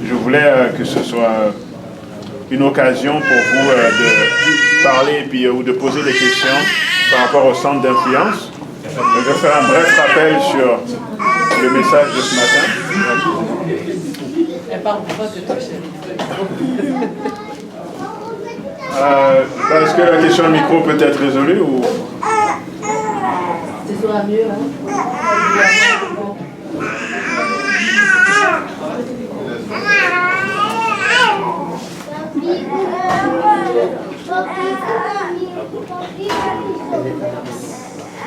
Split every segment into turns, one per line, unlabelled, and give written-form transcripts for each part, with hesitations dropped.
je voulais que ce soit une occasion pour vous de parler ou de poser des questions par rapport au centre d'influence. Je vais faire un bref rappel sur le message de ce matin.
Elle parle pas de toi, chérie.
Est-ce que la question de micro peut être résolue ou...
Ce sera mieux, hein?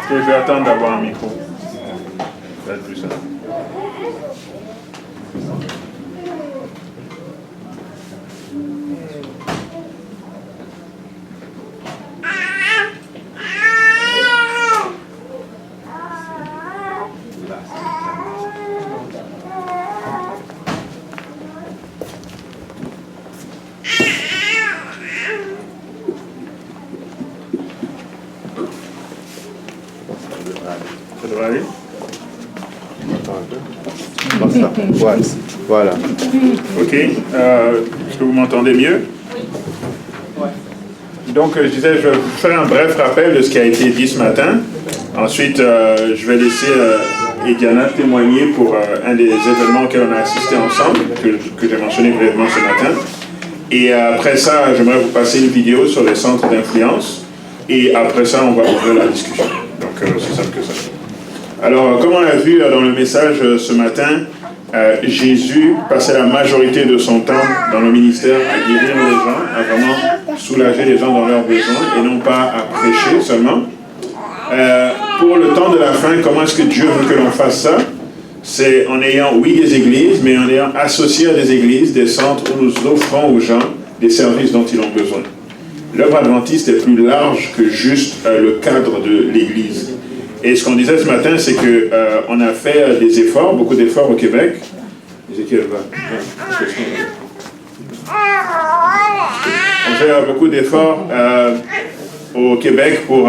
Je vais attendre d'avoir un micro. Ça va être plus simple. Ça devrait aller?
Voilà.
Ok. Est-ce que vous m'entendez mieux? Donc, je disais, je vais faire un bref rappel de ce qui a été dit ce matin. Ensuite, je vais laisser Ediana témoigner pour un des événements auxquels on a assisté ensemble, que j'ai mentionné brièvement ce matin. Et après ça, j'aimerais vous passer une vidéo sur les centres d'influence. Et après ça, on va ouvrir la discussion. Donc, c'est simple que ça. Alors, comme on l'a vu dans le message ce matin, Jésus passait la majorité de son temps dans le ministère à guérir les gens, à vraiment soulager les gens dans leurs besoins et non pas à prêcher seulement. Pour le temps de la fin, comment est-ce que Dieu veut que l'on fasse ça? C'est en ayant, oui, des églises, mais en ayant associé à des églises, des centres où nous offrons aux gens des services dont ils ont besoin. L'œuvre adventiste est plus large que juste le cadre de l'église. Et ce qu'on disait ce matin, c'est qu'on a fait des efforts, beaucoup d'efforts au Québec. Ézéchiel va. On fait beaucoup d'efforts au Québec pour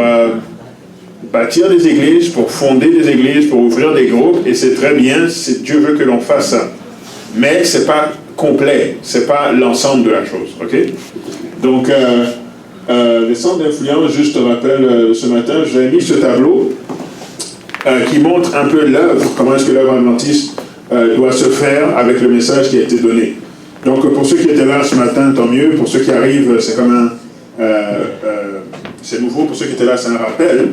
bâtir des églises, pour fonder des églises, pour ouvrir des groupes, et c'est très bien, Dieu veut que l'on fasse ça. Mais ce n'est pas complet, ce n'est pas l'ensemble de la chose, ok? Donc, les centres d'influence, juste te rappelle, ce matin, j'ai mis ce tableau qui montre un peu l'œuvre, comment est-ce que l'œuvre adventiste doit se faire avec le message qui a été donné. Donc, pour ceux qui étaient là ce matin, tant mieux. Pour ceux qui arrivent, c'est comme c'est nouveau. Pour ceux qui étaient là, c'est un rappel.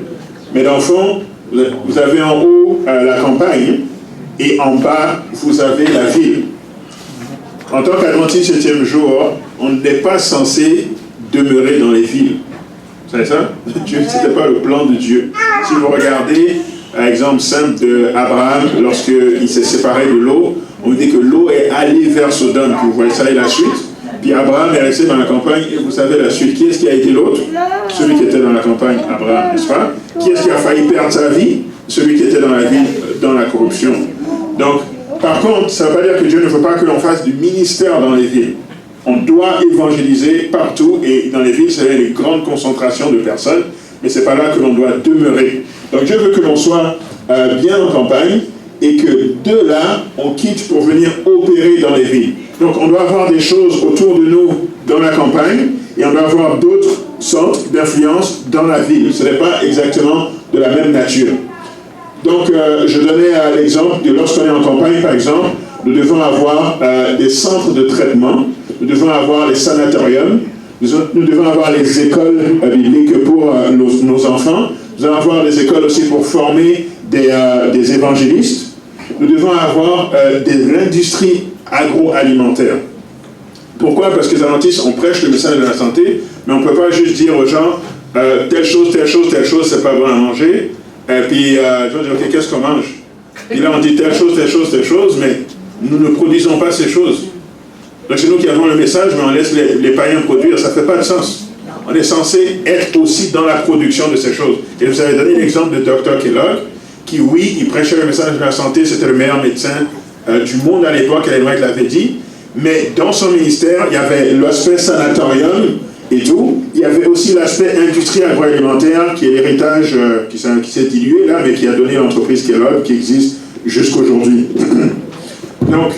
Mais dans le fond, vous avez en haut la campagne et en bas, vous avez la ville. En tant qu'adventiste 7e jour, on n'est pas censé demeurer dans les villes. Vous savez ça? Ce n'était pas le plan de Dieu. Si vous regardez, par exemple, simple d'Abraham, lorsqu'il s'est séparé de Lot, on dit que Lot est allé vers Sodome. Vous voyez ça et la suite. Puis Abraham est resté dans la campagne et vous savez la suite. Qui est-ce qui a été l'autre? Celui qui était dans la campagne, Abraham, n'est-ce pas? Qui est-ce qui a failli perdre sa vie? Celui qui était dans la ville, dans la corruption. Donc, par contre, ça ne veut pas dire que Dieu ne veut pas que l'on fasse du ministère dans les villes. On doit évangéliser partout et dans les villes, c'est les grandes concentrations de personnes, mais ce n'est pas là que l'on doit demeurer. Donc Dieu veut que l'on soit bien en campagne et que de là, on quitte pour venir opérer dans les villes. Donc on doit avoir des choses autour de nous dans la campagne et on doit avoir d'autres centres d'influence dans la ville. Ce n'est pas exactement de la même nature. Donc je donnais l'exemple de lorsqu'on est en campagne, par exemple, nous devons avoir des centres de traitement, nous devons avoir les sanatoriums, nous devons avoir les écoles bibliques pour nos enfants, nous devons avoir des écoles aussi pour former des évangélistes, nous devons avoir de l'industrie agroalimentaire. Pourquoi? Parce que les adventistes, on prêche le message de la santé, mais on ne peut pas juste dire aux gens telle chose, c'est pas bon à manger, et puis je vais dire, ok, qu'est-ce qu'on mange? Et là, on dit telle chose, mais nous ne produisons pas ces choses. Donc c'est nous qui avons le message, mais on laisse les païens produire, ça ne fait pas de sens. On est censé être aussi dans la production de ces choses. Et vous avez donné l'exemple de Dr. Kellogg, qui, oui, il prêchait le message de la santé, c'était le meilleur médecin du monde à l'époque, Ellen White l'avait dit, mais dans son ministère, il y avait l'aspect sanatorium et tout, il y avait aussi l'aspect industrie agroalimentaire, qui est l'héritage qui s'est dilué là, mais qui a donné l'entreprise Kellogg, qui existe jusqu'aujourd'hui. Donc,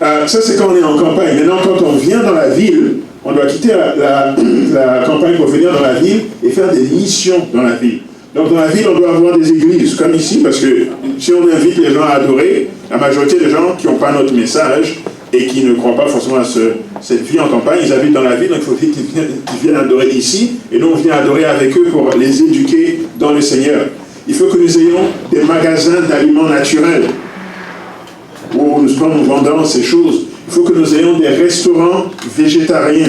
Ça, c'est quand on est en campagne. Maintenant, quand on vient dans la ville, on doit quitter la campagne pour venir dans la ville et faire des missions dans la ville. Donc, dans la ville, on doit avoir des églises, comme ici, parce que si on invite les gens à adorer, la majorité des gens qui n'ont pas notre message et qui ne croient pas forcément à cette vie en campagne, ils habitent dans la ville, donc il faut qu'ils viennent adorer ici, et nous, on vient adorer avec eux pour les éduquer dans le Seigneur. Il faut que nous ayons des magasins d'aliments naturels, où nous vendons ces choses. Il faut que nous ayons des restaurants végétariens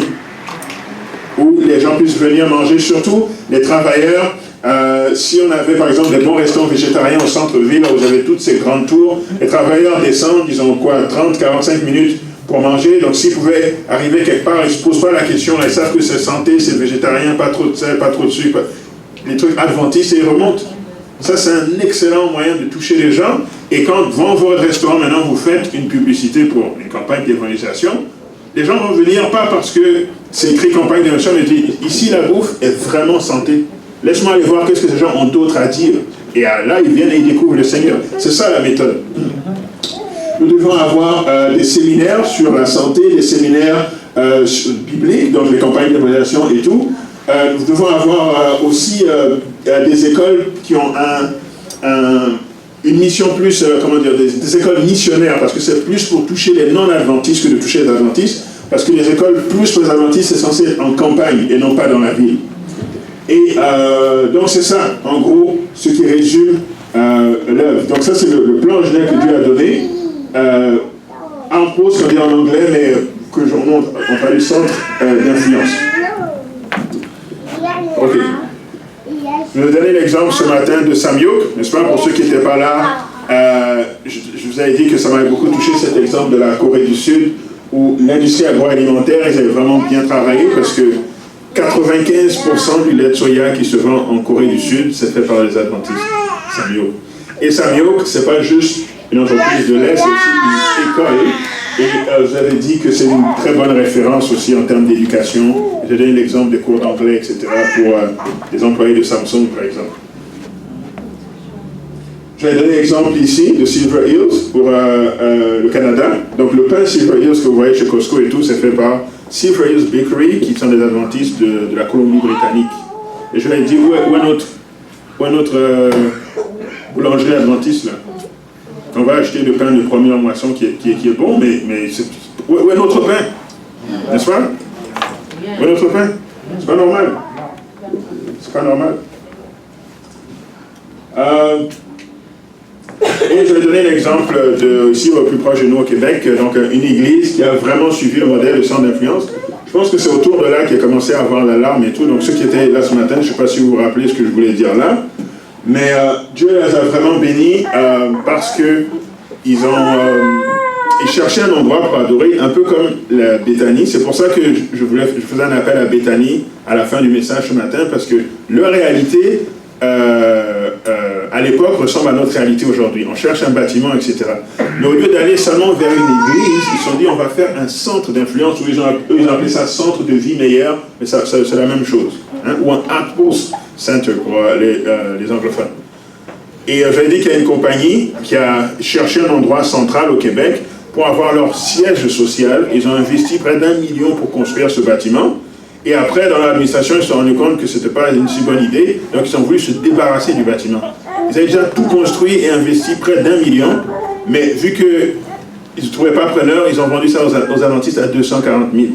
où les gens puissent venir manger, surtout les travailleurs. Si on avait par exemple des bons restaurants végétariens au centre-ville, où vous avez toutes ces grandes tours, les travailleurs descendent, ils ont quoi, 30-45 minutes pour manger. Donc s'ils pouvaient arriver quelque part, ils ne se posent pas la question, ils savent que c'est santé, c'est végétarien, pas trop de sel, pas trop de sucre, les trucs adventistes, et ils remontent. Ça, c'est un excellent moyen de toucher les gens. Et quand, devant votre restaurant, maintenant, vous faites une publicité pour une campagne d'évangélisation, les gens vont venir, pas parce que c'est écrit campagne d'évangélisation, mais disent, ici, la bouffe est vraiment santé. Laisse-moi aller voir qu'est-ce que ces gens ont d'autre à dire. Et là, ils viennent et ils découvrent le Seigneur. C'est ça, la méthode. Nous devons avoir des séminaires sur la santé, des séminaires bibliques, donc les campagnes d'évangélisation et tout. Nous devons avoir aussi des écoles qui ont une mission plus, des écoles missionnaires, parce que c'est plus pour toucher les non-adventistes que de toucher les adventistes, parce que les écoles plus pour les adventistes, c'est censé être en campagne et non pas dans la ville. Et donc c'est ça, en gros, ce qui résume l'œuvre. Donc ça, c'est le plan général que Dieu a donné. En pause, on dit en anglais, mais que je montre, on parle du centre d'influence. Ok. Je vais vous donner l'exemple ce matin de Sam Yoke, n'est-ce pas, pour ceux qui n'étaient pas là. Je vous avais dit que ça m'avait beaucoup touché cet exemple de la Corée du Sud, où l'industrie agroalimentaire, ils avaient vraiment bien travaillé, parce que 95% du lait de soya qui se vend en Corée du Sud, c'est fait par les adventistes. Sam Yoke. Et Sam Yoke, ce n'est pas juste une entreprise de lait, c'est aussi une école. Et vous avez dit que c'est une très bonne référence aussi en termes d'éducation. J'ai donné l'exemple des cours d'anglais, etc. pour les employés de Samsung, par exemple. Je vais donner l'exemple ici de Silver Hills pour le Canada. Donc le pain Silver Hills que vous voyez chez Costco et tout, c'est fait par Silver Hills Bakery, qui sont des adventistes de la Colombie-Britannique. Et je leur ai dit, où est notre boulangerie adventiste là? On va acheter le pain de première moisson qui est bon, mais où est notre pain? N'est-ce pas? Où est notre pain? C'est pas normal. C'est pas normal. Et je vais donner l'exemple ici au plus proche de nous au Québec, donc une église qui a vraiment suivi le modèle de centre d'influence. Je pense que c'est autour de là qu'il a commencé à avoir l'alarme et tout. Donc ceux qui étaient là ce matin, je ne sais pas si vous vous rappelez ce que je voulais dire là. Mais Dieu les a vraiment bénis parce qu'ils cherchaient un endroit pour adorer, un peu comme la Béthanie. C'est pour ça que je faisais un appel à Béthanie à la fin du message ce matin, parce que leur réalité, à l'époque, ressemble à notre réalité aujourd'hui. On cherche un bâtiment, etc. Mais au lieu d'aller seulement vers une église, ils se sont dit on va faire un centre d'influence, où ils ont appelé ça centre de vie meilleure, mais c'est la même chose. Hein, ou un outpost center pour les anglophones. Et j'avais dit qu'il y a une compagnie qui a cherché un endroit central au Québec pour avoir leur siège social. Ils ont investi près d'1 million pour construire ce bâtiment. Et après, dans l'administration, ils se sont rendus compte que ce n'était pas une si bonne idée, donc ils ont voulu se débarrasser du bâtiment. Ils avaient déjà tout construit et investi près d'1 million, mais vu qu'ils ne trouvaient pas preneur, ils ont vendu ça aux adventistes à 240 000.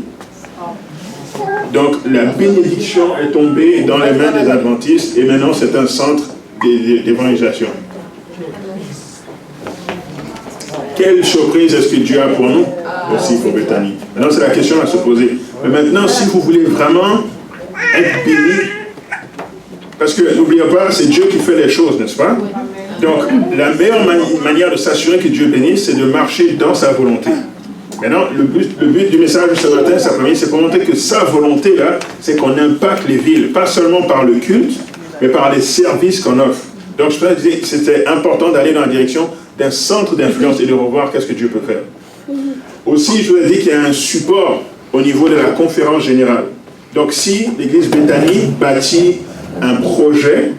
Donc la bénédiction est tombée dans les mains des adventistes, et maintenant c'est un centre d'évangélisation. Quelle surprise est-ce que Dieu a pour nous aussi pour Béthanie? Maintenant c'est la question à se poser. Mais maintenant, si vous voulez vraiment être béni, parce que n'oubliez pas, c'est Dieu qui fait les choses, n'est-ce pas? Donc la meilleure manière de s'assurer que Dieu bénisse, c'est de marcher dans sa volonté. Maintenant, le but du message de ce matin, c'est pour montrer que sa volonté, là, c'est qu'on impacte les villes, pas seulement par le culte, mais par les services qu'on offre. Donc, je me disais que c'était important d'aller dans la direction d'un centre d'influence et de revoir qu'est-ce que Dieu peut faire. Aussi, je vous ai dit qu'il y a un support au niveau de la conférence générale. Donc, si l'église Béthanie bâtit un projet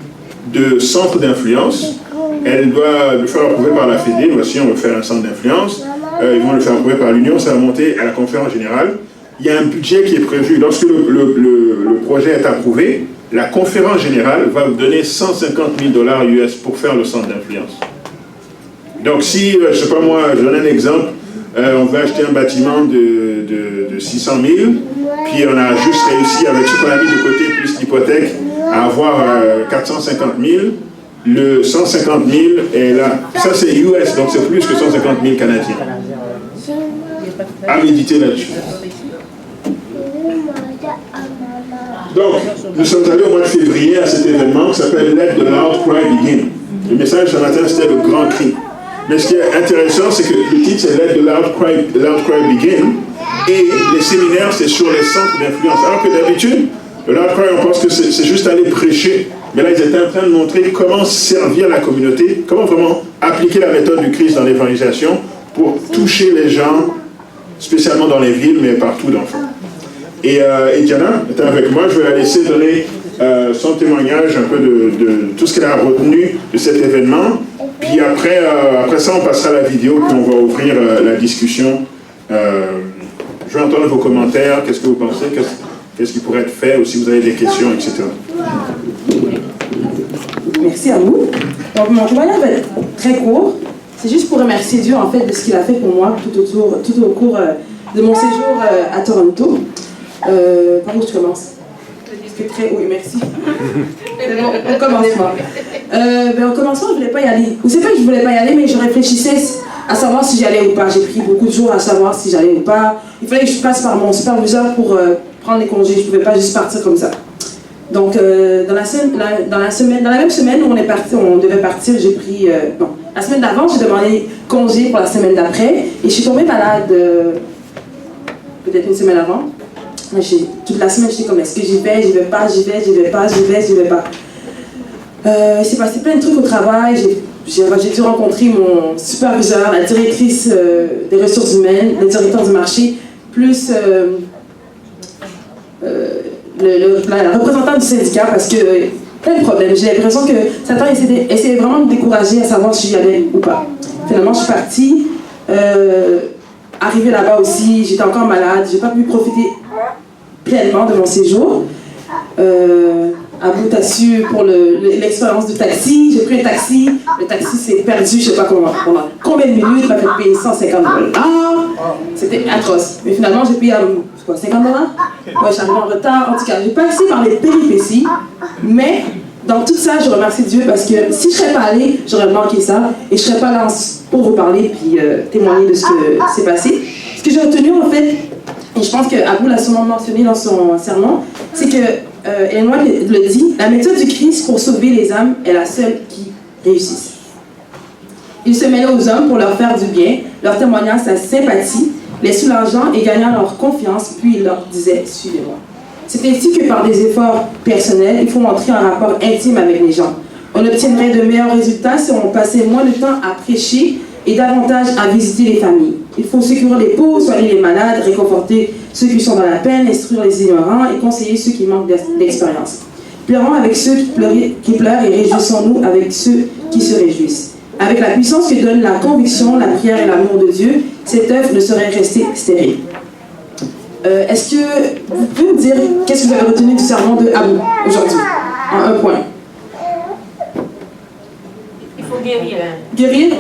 de centre d'influence, Elle doit le faire approuver par la Fédé. Voici, on veut faire un centre d'influence. Ils vont le faire approuver par l'Union. Ça va monter à la conférence générale. Il y a un budget qui est prévu. Lorsque le projet est approuvé, la conférence générale va vous donner 150 000 $ US pour faire le centre d'influence. Donc si, je ne sais pas moi, je donne un exemple, on veut acheter un bâtiment de 600 000, puis on a juste réussi, avec ce qu'on a mis de côté, plus l'hypothèque, à avoir 450 000. Le 150 000 est là. Ça c'est US, donc c'est plus que 150 000 Canadiens. À méditer là-dessus. Donc, nous sommes allés au mois de février à cet événement qui s'appelle Let the Loud Cry Begin. Le message ce matin, c'était le grand cri. Mais ce qui est intéressant, c'est que le titre, c'est Let the Loud Cry Begin. Et les séminaires, c'est sur les centres d'influence. Alors que d'habitude, le Loud Cry, on pense que c'est juste aller prêcher. Mais là, ils étaient en train de montrer comment servir la communauté, comment vraiment appliquer la méthode du Christ dans l'évangélisation pour toucher les gens, spécialement dans les villes, mais partout dans le fond. Et Diana est avec moi. Je vais la laisser donner son témoignage un peu de tout ce qu'elle a retenu de cet événement. Puis après ça, on passera à la vidéo, puis on va ouvrir la discussion. Je vais entendre vos commentaires. Qu'est-ce que vous pensez? Qu'est-ce qui pourrait être fait? Ou si vous avez des questions, etc.
Merci à vous. Donc, mon témoignage va être très court. C'est juste pour remercier Dieu, en fait, de ce qu'il a fait pour moi tout au cours de mon séjour à Toronto. Par où je commence? Oui, merci. C'est bon, au commencement. Au commencement, je ne voulais pas y aller. Vous savez pas que je ne voulais pas y aller, mais je réfléchissais à savoir si j'allais ou pas. J'ai pris beaucoup de jours à savoir si j'allais ou pas. Il fallait que je passe par mon superviseur pour prendre les congés. Je ne pouvais pas juste partir comme ça. Donc, dans la même semaine où on devait partir, j'ai pris... la semaine d'avant, j'ai demandé congé pour la semaine d'après. Et je suis tombée malade peut-être une semaine avant. Toute la semaine, j'étais comme, est-ce que j'y vais, j'y vais pas. Il s'est passé plein de trucs au travail. J'ai dû rencontrer mon superviseur, la directrice des ressources humaines, le directeur du marché, plus la représentante du syndicat, parce que plein de problèmes. J'ai l'impression que Satan essayait vraiment de me décourager à savoir si j'y allais ou pas. Finalement, je suis partie. Arrivée là-bas aussi, j'étais encore malade. J'ai pas pu profiter pleinement de mon séjour. Abou, t'as su pour l'expérience du taxi. J'ai pris un taxi. Le taxi s'est perdu, je sais pas comment. Pendant combien de minutes, il m'a fait payer 150 $. C'était atroce. Mais finalement, j'ai payé 50 $. Ouais, j'arrive en retard. En tout cas, j'ai passé par les péripéties. Mais dans tout ça, je remercie Dieu parce que si je serais pas allée, j'aurais manqué ça. Et je serais pas là pour vous parler puis témoigner de ce que s'est passé. Ce que j'ai retenu, en fait, et je pense qu'Abou l'a sûrement mentionné dans son sermon, c'est que, Ellen White le dit, la méthode du Christ pour sauver les âmes est la seule qui réussisse. Il se mêlait aux hommes pour leur faire du bien, leur témoignant sa sympathie, les soulageant et gagnant leur confiance, puis il leur disait « Suivez-moi ». C'est ainsi que par des efforts personnels, il faut entrer en rapport intime avec les gens. On obtiendrait de meilleurs résultats si on passait moins de temps à prêcher et davantage à visiter les familles. Il faut secourir les pauvres, soigner les malades, réconforter ceux qui sont dans la peine, instruire les ignorants et conseiller ceux qui manquent d'expérience. Pleurons avec ceux qui pleurent et réjouissons-nous avec ceux qui se réjouissent. Avec la puissance que donne la conviction, la prière et l'amour de Dieu, cette œuvre ne saurait rester stérile. Est-ce que vous pouvez me dire qu'est-ce que vous avez retenu du sermon de Abou aujourd'hui, en un point?
Il faut guérir.
Guérir,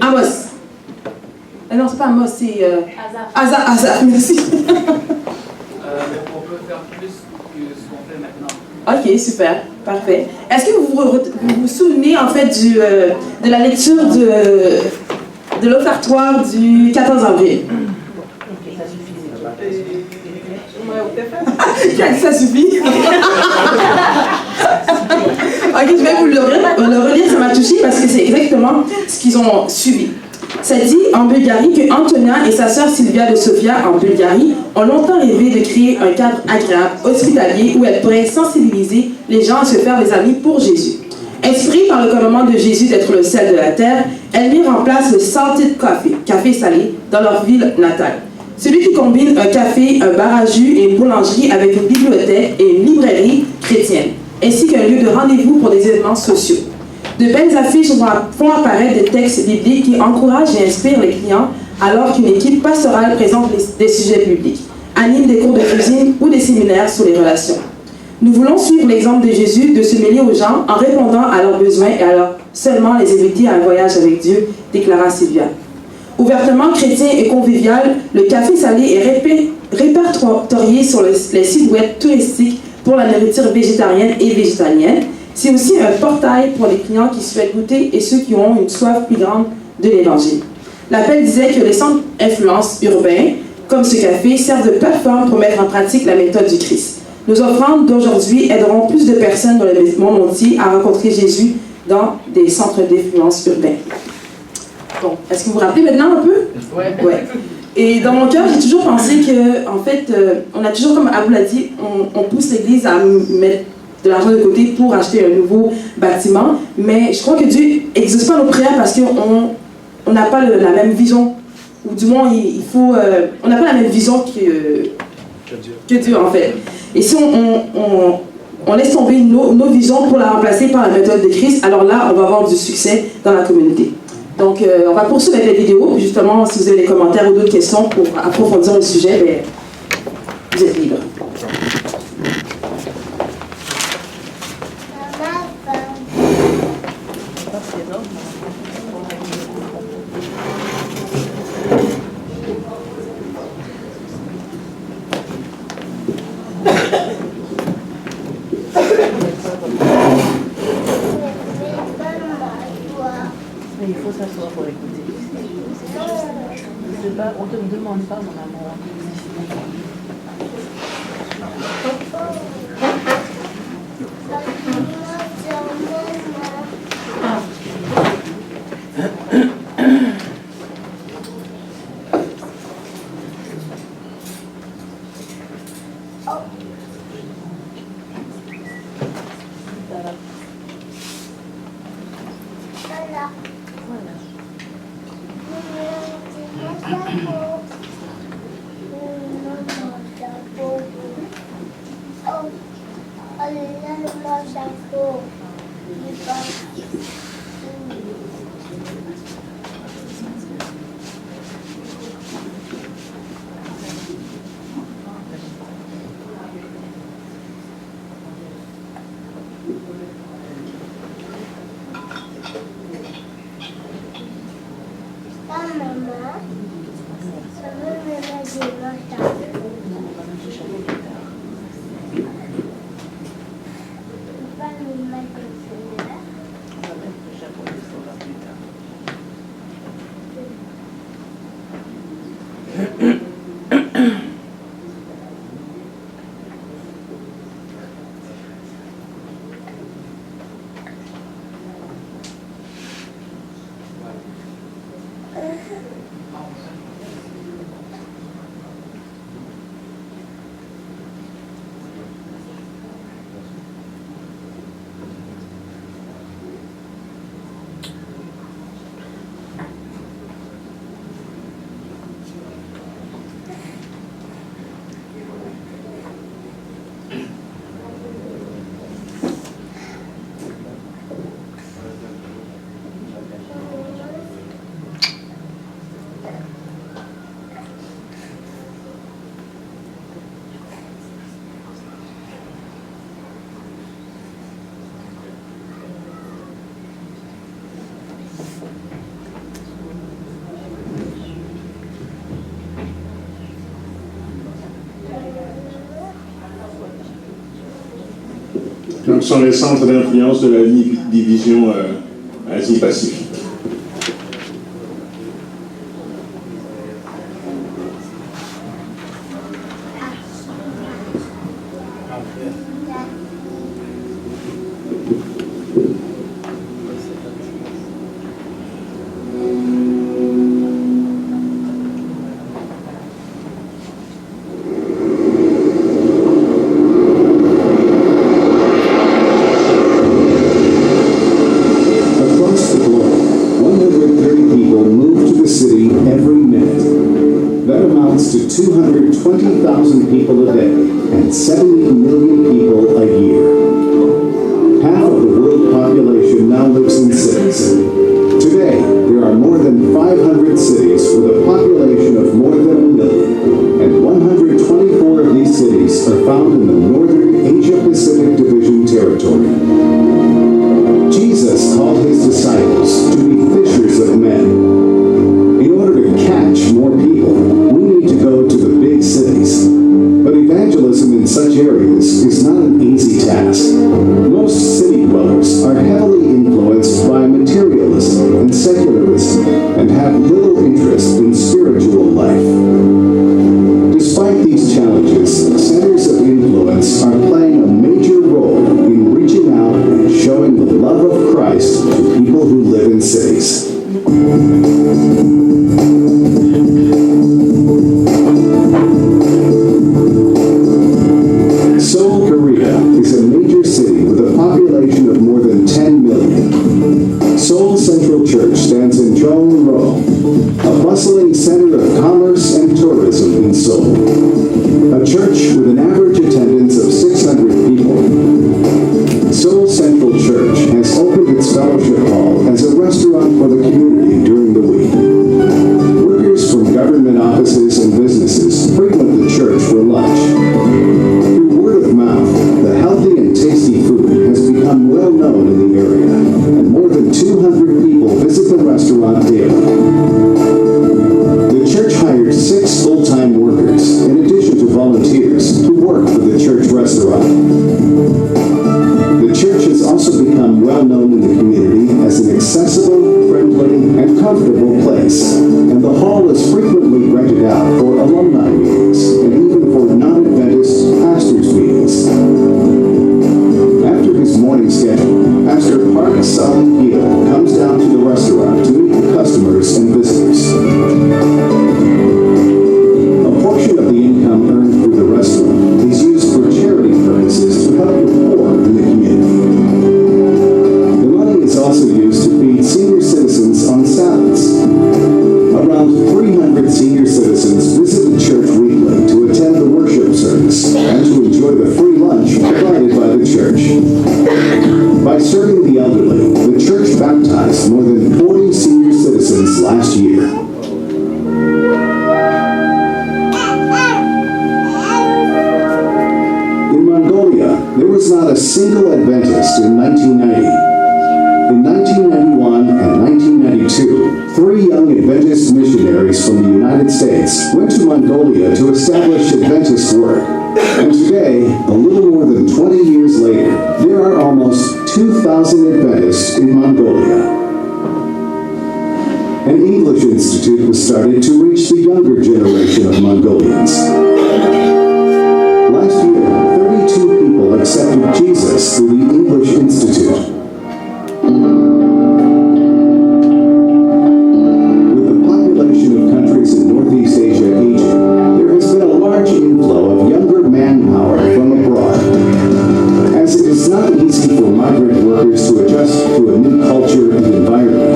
Amos. Non, c'est pas Amos, c'est Azar, merci.
On peut faire plus que ce qu'on fait maintenant.
Ok, super, parfait. Est-ce que vous vous souvenez en fait de la lecture de l'offertoire du 14 avril? Ça suffit. Ok, je vais vous le relire, ça m'a touché parce que c'est exactement ce qu'ils ont suivi. Ça dit en Bulgarie que Antonia et sa sœur Sylvia de Sofia en Bulgarie ont longtemps rêvé de créer un cadre agréable, hospitalier, où elles pourraient sensibiliser les gens à se faire des amis pour Jésus. Inspirées par le commandement de Jésus d'être le sel de la terre, elles mirent en place le Salted Coffee, café salé, dans leur ville natale. Celui qui combine un café, un bar à jus et une boulangerie avec une bibliothèque et une librairie chrétienne, ainsi qu'un lieu de rendez-vous pour des événements sociaux. De belles affiches font apparaître des textes bibliques qui encouragent et inspirent les clients alors qu'une équipe pastorale présente des sujets bibliques, anime des cours de cuisine ou des séminaires sur les relations. Nous voulons suivre l'exemple de Jésus de se mêler aux gens en répondant à leurs besoins et alors seulement les inviter à un voyage avec Dieu, déclara Sylvia. Ouvertement chrétien et convivial, le café salé est répertorié sur les sites web touristiques pour la nourriture végétarienne et végétalienne. C'est aussi un portail pour les clients qui souhaitent goûter et ceux qui ont une soif plus grande de l'Évangile. L'appel disait que les centres influences urbains, comme ce café, servent de plateforme pour mettre en pratique la méthode du Christ. Nos offrandes d'aujourd'hui aideront plus de personnes dans le monde entier à rencontrer Jésus dans des centres d'influence urbains. Bon, est-ce que vous vous rappelez maintenant un peu? Ouais. Et dans mon cœur, j'ai toujours pensé que, en fait, on a toujours, comme Abou l'a dit, on pousse l'Église à mettre de l'argent de côté pour acheter un nouveau bâtiment, mais je crois que Dieu n'exauce pas nos prières parce qu'on n'a pas la même vision, ou du moins, on n'a pas la même vision que Dieu, en fait. Et si on laisse tomber nos visions pour la remplacer par la méthode de Christ, alors là, on va avoir du succès dans la communauté. Donc, on va poursuivre avec la vidéo. Justement, si vous avez des commentaires ou d'autres questions pour approfondir le sujet, vous êtes libres.
Il faut s'asseoir pour écouter. On ne te demande pas, mon amour.
Sont les centres d'influence de la division Asie-Pacifique.
People a day and 70 million people a year. Half of the world population now lives in Seoul, Korea is a major city with a population of more than 10 million. Seoul Central Church stands in Jong-ro, a bustling center of commerce and tourism in Seoul. A church with an average attendance of 600 people. Seoul Central Church has opened its fellowship hall as a restaurant for the community during the week. Workers from government offices and businesses frequent the church for lunch. Through word of mouth, the healthy and tasty food has become well known in the area, and more than 200 people visit the restaurant daily. The church hired 6 full-time workers, in addition to volunteers, to work for the church restaurant. The church has also become well known in the community as an accessible, friendly, and comfortable place, and the hall is frequently rented out for alumni meetings and even for non-Adventist pastors' meetings. After his morning schedule, Pastor Park Sung-il comes down to the restaurant to meet the customers and visitors. A portion of the income earned through the restaurant is used for charity purposes to help the poor in the community. The money is also used to feed senior citizens on Sabbaths. Around 300 senior citizens visit the church weekly to attend the worship service and to enjoy the free lunch provided by the church. By serving the elderly, the church baptized more than 40 senior citizens last year. In Mongolia, there was not a single Adventist in 1990. In 1991 and 1992, 3 young Adventist missionaries from the United States went to Mongolia to establish Adventist work. And today, a little more than 20 years later, there are almost 2,000 Adventists in Mongolia. An English institute was started to reach the younger generation of Mongolians. Last year, 32 people accepted Jesus through the English Institute. With the population of countries in Northeast Asia aging, there has been a large inflow of younger manpower from abroad. As it is not easy for migrant workers to adjust to a new culture and environment,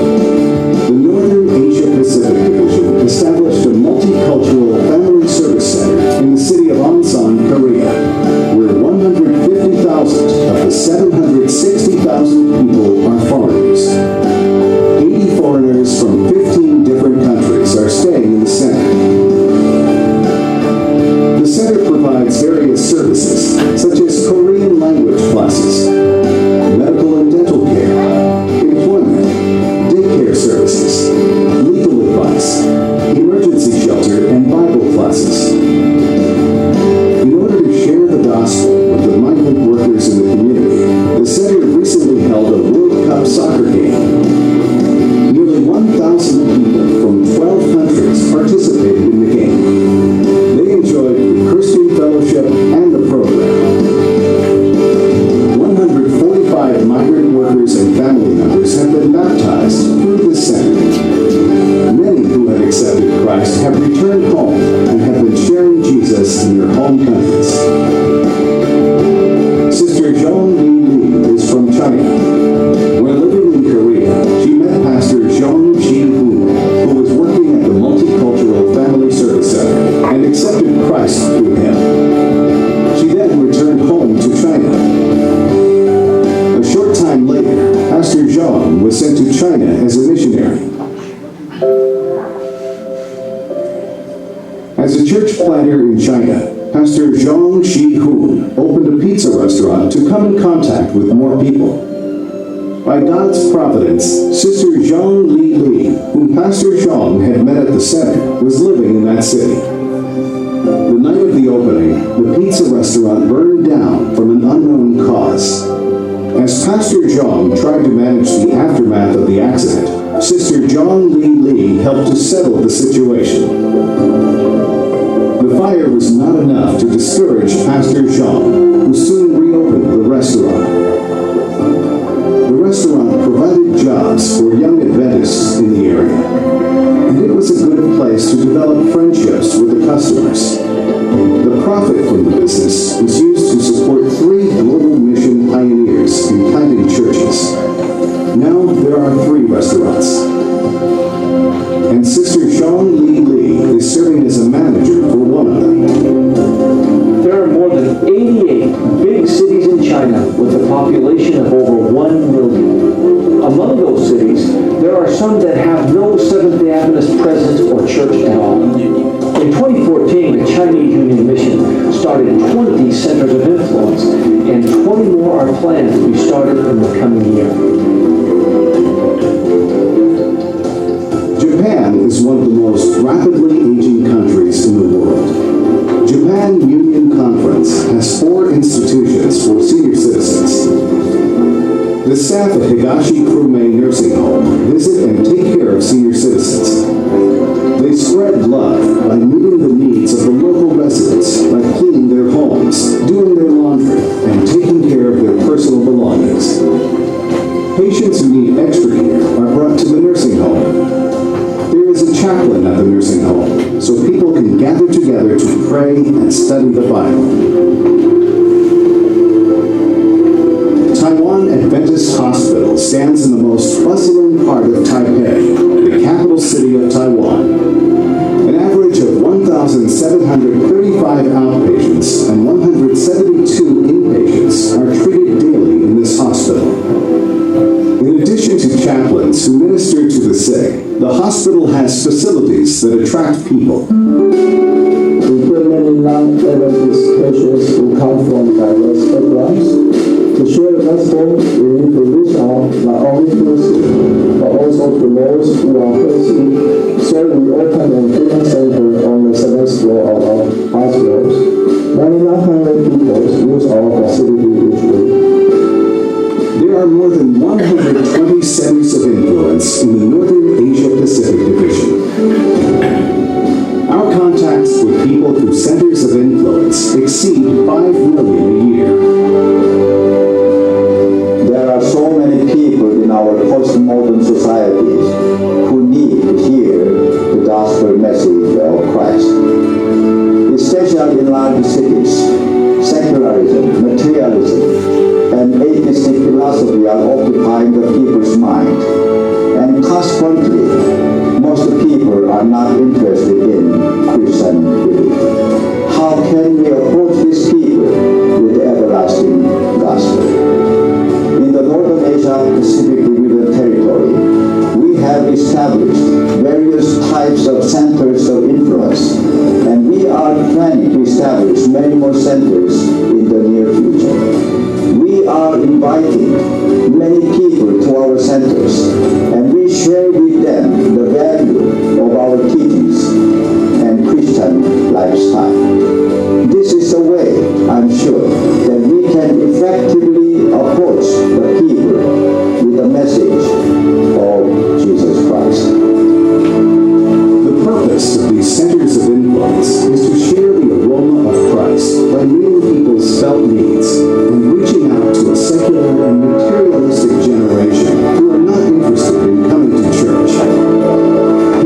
the Northern Asia Pacific Division established a multicultural family service center in the city of Onsan, Korea, where 150,000 of the 760,000 people are foreigners. 80 foreigners from 15 different countries are staying in the center. The center provides various services, such as Korean language classes, medical and dental care, employment, daycare services, legal advice, emergency shelter, and Bible classes. In order to share the gospel with the migrant workers in the community, the center recently held a World Cup soccer game. Nearly 1,000 people from 12 countries participated in the game. They enjoyed the Christian fellowship and the program. 145 migrant workers and family members have been baptized through this center. Many who have accepted Christ have returned home and have been sharing Jesus in their home countries. Sister Zhong Li is from China. When living in Korea, she met Pastor Zhong Ji-hoon, who was working at the Multicultural Family Service Center, and accepted Christ through him. She then returned home to China. A short time later, Pastor Zhong was sent to China as a missionary. As a church planter in China, Pastor Zhong Shi-hoon opened a pizza restaurant to come in contact with more people. By God's providence, Sister Zhong Li, whom Pastor Zhong had met at the center, was living in that city. The night of the opening, the pizza restaurant burned down from an unknown cause. As Pastor Zhong tried to manage the aftermath of the accident, Sister Zhong Li helped to settle the situation. The fire was not enough to discourage Pastor Zhong, who soon reopened the restaurant. The restaurant provided jobs for young Adventists in the area. employees to develop friendships with the customers. The profit from the business was used to support 3 global mission pioneers in planting churches. Now there are 3 restaurants. And Sister Sean Lee Lee is serving as a manager for one of them.
There are more than 88 big cities in China with a population of over 1 million. Among those cities, there are some that have no Seventh-day Adventist presence or church at all. In 2014, the Chinese Union Mission started 20 centers of influence, and 20 more are planned to be started in the coming year.
Japan is one of the most rapidly aging countries in the world. Japan Union Conference has 4 institutions for senior citizens. The staff at Higashi Kurume Nursing Home visit and take care of senior citizens. They spread love by meeting the needs of the local residents by cleaning their homes, doing their laundry, and taking care of their personal belongings. Patients who need extra care are brought to the nursing home. There is a chaplain at the nursing home, so people can gather together to pray and study the Bible. Taiwan Adventist Hospital stands in the most bustling part of Taipei, the capital city of Taiwan. An average of 1,735 outpatients and 172 inpatients are treated daily in this hospital. In addition to chaplains who minister to the sick, the hospital has facilities that attract people.
We bring many non-Adventist patients who come from diverse backgrounds. To share the gospel, we need to reach out not only to the sick, but also to those who are thirsty. So we opened a treatment center on the 7th floor of our hospitals. Many non-convert people use our facility each week.
There are more than 120 centers of influence in the Northern Asia-Pacific Division. Our contacts with people through centers of influence exceed 5 million a year.
There are so many people in our postmodern societies who need to hear the gospel message of Christ. Especially in large cities, secularism, materialism, and atheistic philosophy are occupying the people's mind. And consequently, most people are not interested in Christian belief. How can we approach these people with the everlasting gospel? In the Northern Asia-Pacific Division territory, we have established various types of centers of influence, and we are planning to establish many more centers in the near future. We are inviting many people to our centers, and we share with them the value of our teachings and Christian lifestyle. This is a way, I'm sure, that we can effectively approach the people with the message of Jesus Christ.
The purpose of these centers of influence is to share the aroma of Christ by meeting people's felt needs and reaching out to a secular and materialistic generation who are not interested in coming to church.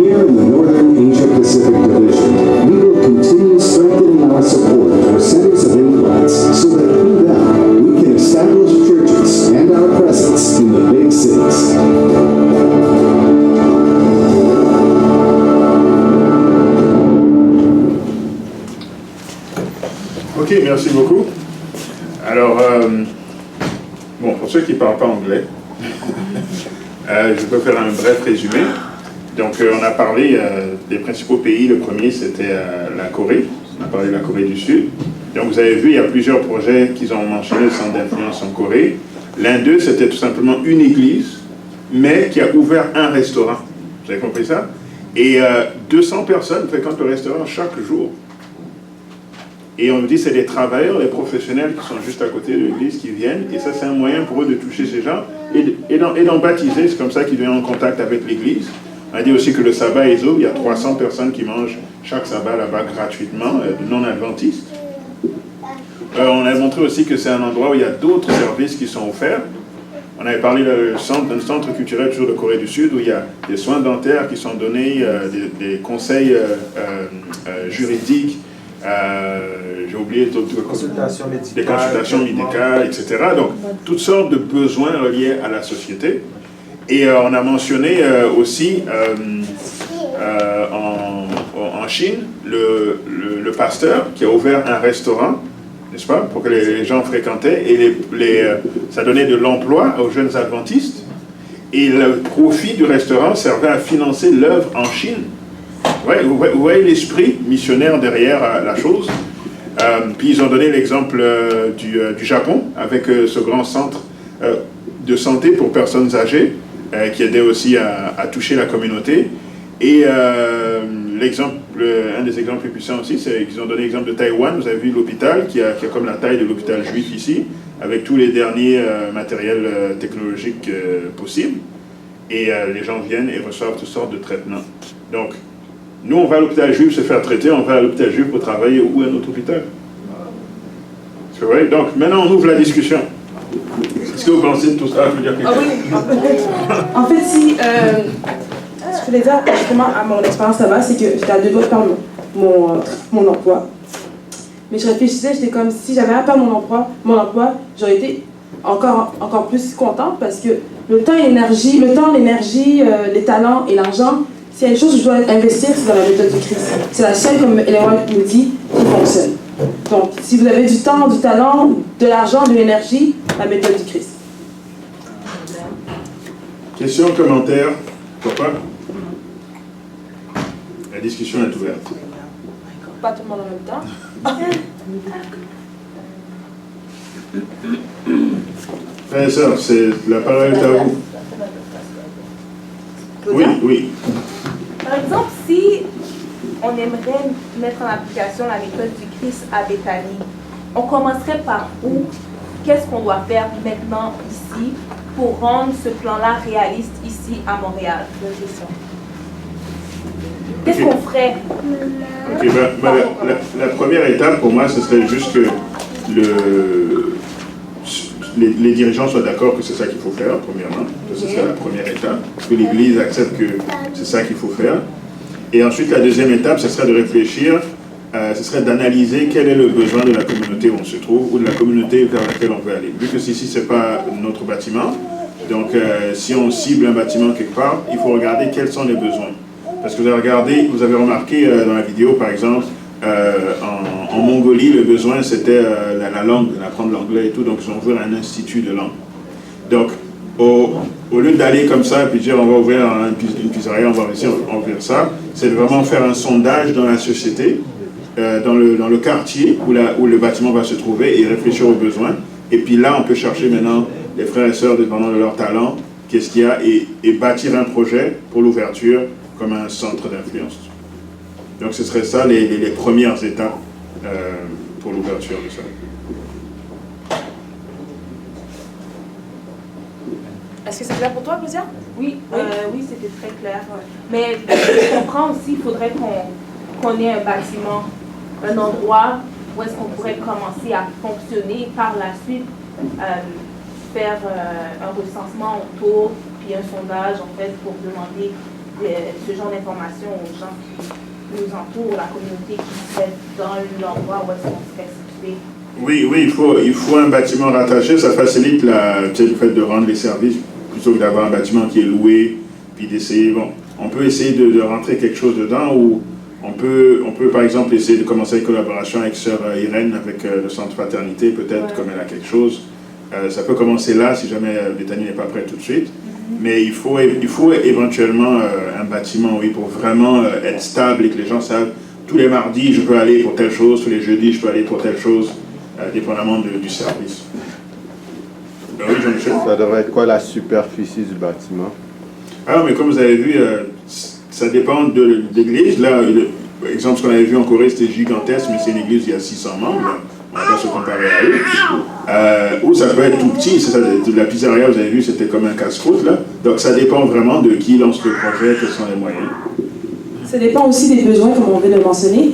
Here in the Northern Asia-Pacific Division, we will continue strengthening our support for centers of influence so that through them we can establish churches and our presence in the big cities.
Ok, merci beaucoup. Alors, bon, pour ceux qui ne parlent pas anglais, je peux faire un bref résumé. Donc, on a parlé des principaux pays. Le premier, c'était la Corée. On a parlé de la Corée du Sud. Donc, vous avez vu, il y a plusieurs projets qu'ils ont mentionné, le centre d'influence en Corée. L'un d'eux, c'était tout simplement une église, mais qui a ouvert un restaurant. Vous avez compris ça? Et 200 personnes fréquentent le restaurant chaque jour. Et on me dit c'est des travailleurs, les professionnels qui sont juste à côté de l'église qui viennent, et ça c'est un moyen pour eux de toucher ces gens et d'en baptiser. C'est comme ça qu'ils viennent en contact avec l'église. On a dit aussi que le sabbat Ezo, il y a 300 personnes qui mangent chaque sabbat là-bas gratuitement, non-adventistes. On a montré aussi que c'est un endroit où il y a d'autres services qui sont offerts. On avait parlé d'un centre culturel toujours de Corée du Sud où il y a des soins dentaires qui sont donnés, des conseils juridiques, j'ai oublié d'autres
consultations médicales,
des consultations médicales, etc. Donc, toutes sortes de besoins reliés à la société. Et on a mentionné aussi en Chine le pasteur qui a ouvert un restaurant, n'est-ce pas, pour que les gens fréquentaient, et ça donnait de l'emploi aux jeunes adventistes, et le profit du restaurant servait à financer l'œuvre en Chine. Ouais, vous voyez l'esprit missionnaire derrière la chose. Puis ils ont donné l'exemple du Japon, avec ce grand centre de santé pour personnes âgées, qui aidait aussi à toucher la communauté. Et un des exemples les plus puissants aussi, c'est qu'ils ont donné l'exemple de Taïwan. Vous avez vu l'hôpital qui a comme la taille de l'hôpital juif ici, avec tous les derniers matériels technologiques possibles. Et les gens viennent et reçoivent toutes sortes de traitements. Donc, nous, on va à l'hôpital juif se faire traiter, on va à l'hôpital juif pour travailler ou à un autre hôpital. C'est vrai? Donc, maintenant, on ouvre la discussion. Est-ce que vous pensez de tout ça? Je veux dire quelque chose?
En fait, si... je voulais dire justement à mon expérience là-bas, c'est que j'étais à 2 doigts de perdre mon emploi. Mais je réfléchissais, j'étais comme si j'avais à perdre mon emploi, j'aurais été encore plus contente parce que le temps, l'énergie, les talents et l'argent, s'il y a une chose que je dois investir, c'est dans la méthode du Christ. C'est la seule, comme Ellen White nous dit, qui fonctionne. Donc, si vous avez du temps, du talent, de l'argent, de l'énergie, la méthode du Christ.
Questions, commentaires? Pourquoi? La discussion est ouverte.
Pas tout le monde en même temps.
Frères et sœurs, la parole est à vous. Oui.
Par exemple, si on aimerait mettre en application la méthode du Christ à Bethany, on commencerait par où? Qu'est-ce qu'on doit faire maintenant ici pour rendre ce plan-là réaliste ici à Montréal? Qu'est-ce qu'on ferait?
La première étape pour moi, ce serait juste que les dirigeants soient d'accord que c'est ça qu'il faut faire, premièrement. Ce serait la première étape. Que l'Église accepte que c'est ça qu'il faut faire. Et ensuite, la deuxième étape, ce serait de réfléchir, ce serait d'analyser quel est le besoin de la communauté où on se trouve, ou de la communauté vers laquelle on veut aller. Vu que ici, ce n'est pas notre bâtiment, donc si on cible un bâtiment quelque part, il faut regarder quels sont les besoins. Parce que vous avez remarqué dans la vidéo, par exemple, en Mongolie, le besoin, c'était la langue, d'apprendre l'anglais et tout, donc ils ont ouvert un institut de langue. Donc, au lieu d'aller comme ça et puis dire on va ouvrir une pizzeria, on va ouvrir ça, c'est de vraiment faire un sondage dans la société, dans le quartier où le bâtiment va se trouver et réfléchir aux besoins. Et puis là, on peut chercher maintenant les frères et sœurs, dépendant de leur talent, qu'est-ce qu'il y a, et bâtir un projet pour l'ouverture comme un centre d'influence. Donc ce serait ça les premières étapes pour l'ouverture de ça.
Est-ce que c'est clair pour toi, Claudia?
Oui, c'était très clair. Mais je comprends aussi, il faudrait qu'on ait un bâtiment, un endroit où est-ce qu'on pourrait commencer à fonctionner par la suite, faire un recensement autour, puis un sondage en fait pour demander ce genre d'informations aux gens qui nous entourent, la communauté qui serait dans l'endroit où est-ce qu'on serait situé.
Oui, il faut un bâtiment rattaché, ça facilite le fait de rendre les services plutôt que d'avoir un bâtiment qui est loué, puis d'essayer, on peut essayer de rentrer quelque chose dedans, ou on peut par exemple essayer de commencer une collaboration avec sœur Irène, avec le centre fraternité, peut-être, comme elle a quelque chose. Ça peut commencer là, si jamais Bethany n'est pas prête tout de suite. Mais il faut éventuellement un bâtiment, oui, pour vraiment être stable et que les gens savent, tous les mardis, je peux aller pour telle chose, tous les jeudis, je peux aller pour telle chose, dépendamment du service. Oui, Jean-Michel?
Ça devrait être quoi la superficie du bâtiment?
Ah, mais comme vous avez vu, ça dépend de l'église. Là, l'exemple, ce qu'on avait vu en Corée, c'était gigantesque, mais c'est une église, il y a 600 membres. On ne va pas se comparer à eux. Ou ça peut être tout petit. La pizzeria, vous avez vu, c'était comme un casse-croûte, là. Donc, ça dépend vraiment de qui lance le projet, quels sont les moyens.
Ça dépend aussi des besoins, comme on vient de le mentionner.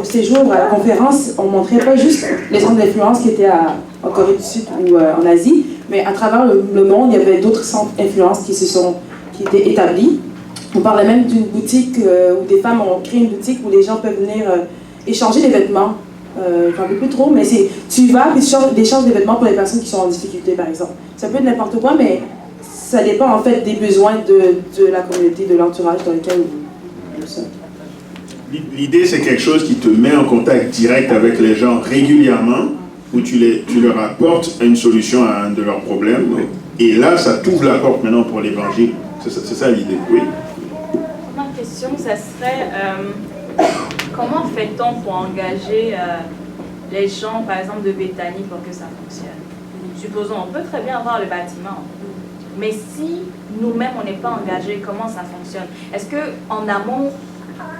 Au séjour, à la conférence, on ne montrait pas juste les centres d'influence qui étaient en Corée du Sud ou en Asie, Mais à travers le monde, il y avait d'autres centres d'influence qui étaient établis. On parlait même d'une boutique où des femmes ont créé une boutique où les gens peuvent venir échanger des vêtements. J'en veux plus trop, mais tu vas et tu échanges des vêtements pour les personnes qui sont en difficulté, par exemple. Ça peut être n'importe quoi, mais ça dépend en fait des besoins de la communauté, de l'entourage dans lequel nous sommes.
L'idée, c'est quelque chose qui te met en contact direct avec les gens régulièrement, où tu leur apportes une solution à un de leurs problèmes. Et là, ça t'ouvre la porte maintenant pour l'évangile. C'est ça l'idée, oui.
Ma question, ça serait comment fait-on pour engager les gens, par exemple, de Bethany pour que ça fonctionne? Supposons, on peut très bien avoir le bâtiment, mais si nous-mêmes, on n'est pas engagés, comment ça fonctionne? Est-ce qu'en amont,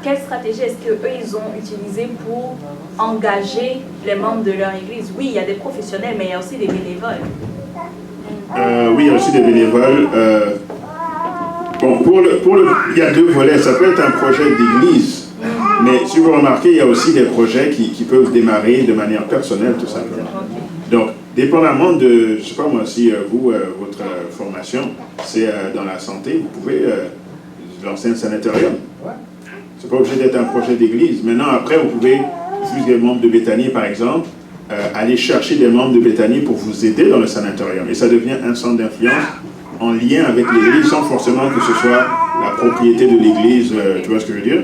quelle stratégie est-ce qu'eux, ils ont utilisé pour engager les membres de leur église? Oui, il y a des professionnels, mais il y a aussi des bénévoles.
Oui, il y a aussi des bénévoles. Bon, il y a deux volets. Ça peut être un projet d'église, mais si vous remarquez, il y a aussi des projets qui peuvent démarrer de manière personnelle, tout simplement. Donc, dépendamment de, je ne sais pas moi, si vous, votre formation, c'est dans la santé, vous pouvez lancer un sanatorium. C'est pas obligé d'être un projet d'église. Maintenant, après, vous pouvez, vu des membres de Bethany, par exemple, aller chercher des membres de Bethany pour vous aider dans le sanatorium. Et ça devient un centre d'influence en lien avec l'église, sans forcément que ce soit la propriété de l'église, tu vois ce que je veux dire?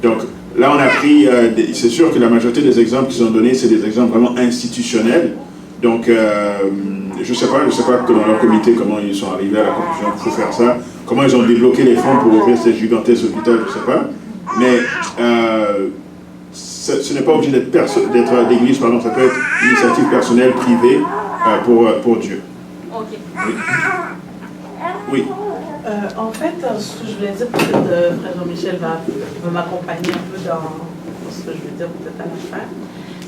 Donc, là, on a pris, c'est sûr que la majorité des exemples qu'ils ont donnés, c'est des exemples vraiment institutionnels. Donc, je sais pas que dans leur comité, comment ils sont arrivés à la conclusion qu'il faut faire ça, comment ils ont débloqué les fonds pour ouvrir ces gigantesques hôpitaux, je sais pas. Mais ce n'est pas obligé d'être d'église, pardon, ça peut être une initiative personnelle, privée, pour Dieu.
Ok.
Oui. Oui.
En fait, ce que je voulais dire, peut-être Frère Jean-Michel va m'accompagner un peu dans ce que je veux dire peut-être à la fin,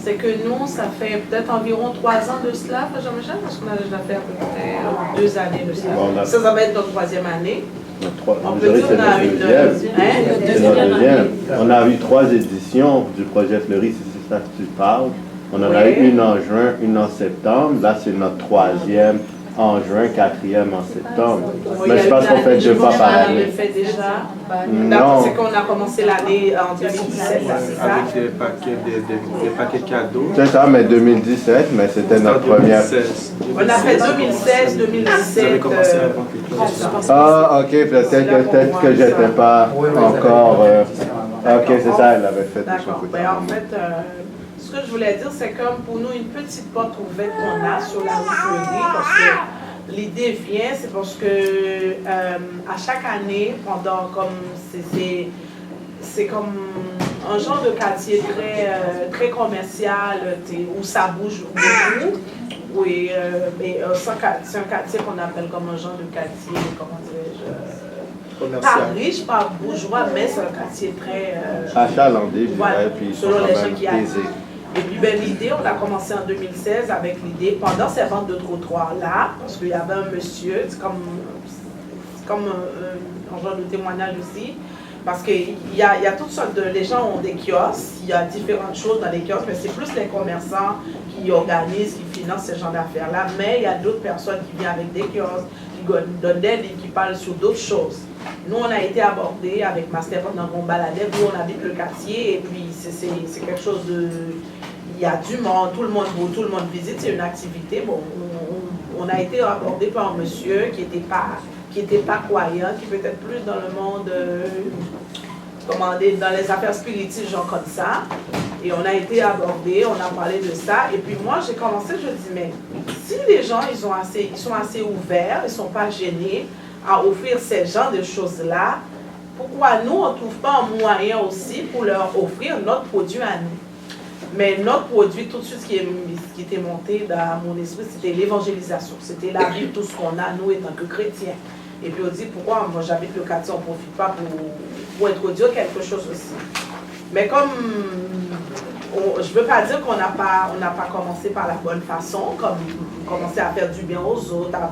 c'est que nous, ça fait peut-être environ 3 ans de cela, Frère Jean-Michel, parce qu'on a déjà fait à peu près 2 années de cela. Bon, ça va être notre 3e année. On peut dire qu'on a une deuxième année.
On a eu 3 éditions du projet Fleury, si c'est ça que tu parles. On en a eu une en juin, une en septembre. Là, c'est notre 3e en juin, 4e en septembre. Mais je pense qu'on fait 2 fois par année.
On le fait déjà.
Non.
C'est qu'on a commencé l'année en 2017, c'est ça?
Avec des paquets cadeaux.
C'est ça, mais 2017, mais c'était notre première.
On a fait 2016, 2017.
Ah, ok, peut-être que j'étais pas encore. Ok, c'est ça, elle avait fait de son côté.
Ben, en fait, ce que je voulais dire, c'est comme pour nous une petite porte ouverte qu'on a sur la rue Fleury, parce que l'idée vient, c'est parce que à chaque année, pendant comme c'est comme un genre de quartier très commercial, où ça bouge beaucoup. Oui, mais c'est un quartier qu'on appelle comme un genre de quartier, comment dirais-je, pas riche, pas bourgeois, mais c'est un quartier très
achalandé,
voilà,
puis ils sont
selon les
quand
gens
même
qui habitent.
aisés.
Et puis ben, l'idée, on a commencé en 2016 avec l'idée, pendant ces ventes de trottoirs-là, parce qu'il y avait un monsieur, c'est comme un genre de témoignage aussi, parce qu'il y a toutes sortes de... Les gens ont des kiosques, il y a différentes choses dans les kiosques, mais c'est plus les commerçants qui organisent, qui financent ce genre d'affaires-là, mais il y a d'autres personnes qui viennent avec des kiosques, qui donnent des livres, qui parlent sur d'autres choses. Nous, on a été abordés avec Master pendant qu'on baladait, où on habite le quartier, et puis c'est quelque chose de... Il y a du monde, tout le monde visite, c'est une activité. Bon, on a été abordé par un monsieur qui n'était pas croyant, qui peut être plus dans le monde, dans les affaires spirituelles, genre comme ça. Et on a été abordé, on a parlé de ça. Et puis moi, j'ai commencé, je dis, mais si les gens, ils sont assez ouverts, ils ne sont pas gênés à offrir ce genre de choses-là, pourquoi nous, on ne trouve pas un moyen aussi pour leur offrir notre produit à nous? Mais notre produit, tout de suite, ce qui était monté dans mon esprit, c'était l'évangélisation. C'était la Bible, tout ce qu'on a, nous, étant que chrétiens. Et puis on dit, pourquoi moi j'habite le quartier, on ne profite pas pour introduire quelque chose aussi. Mais comme, je ne veux pas dire qu'on n'a pas commencé par la bonne façon, comme commencer à faire du bien aux autres, à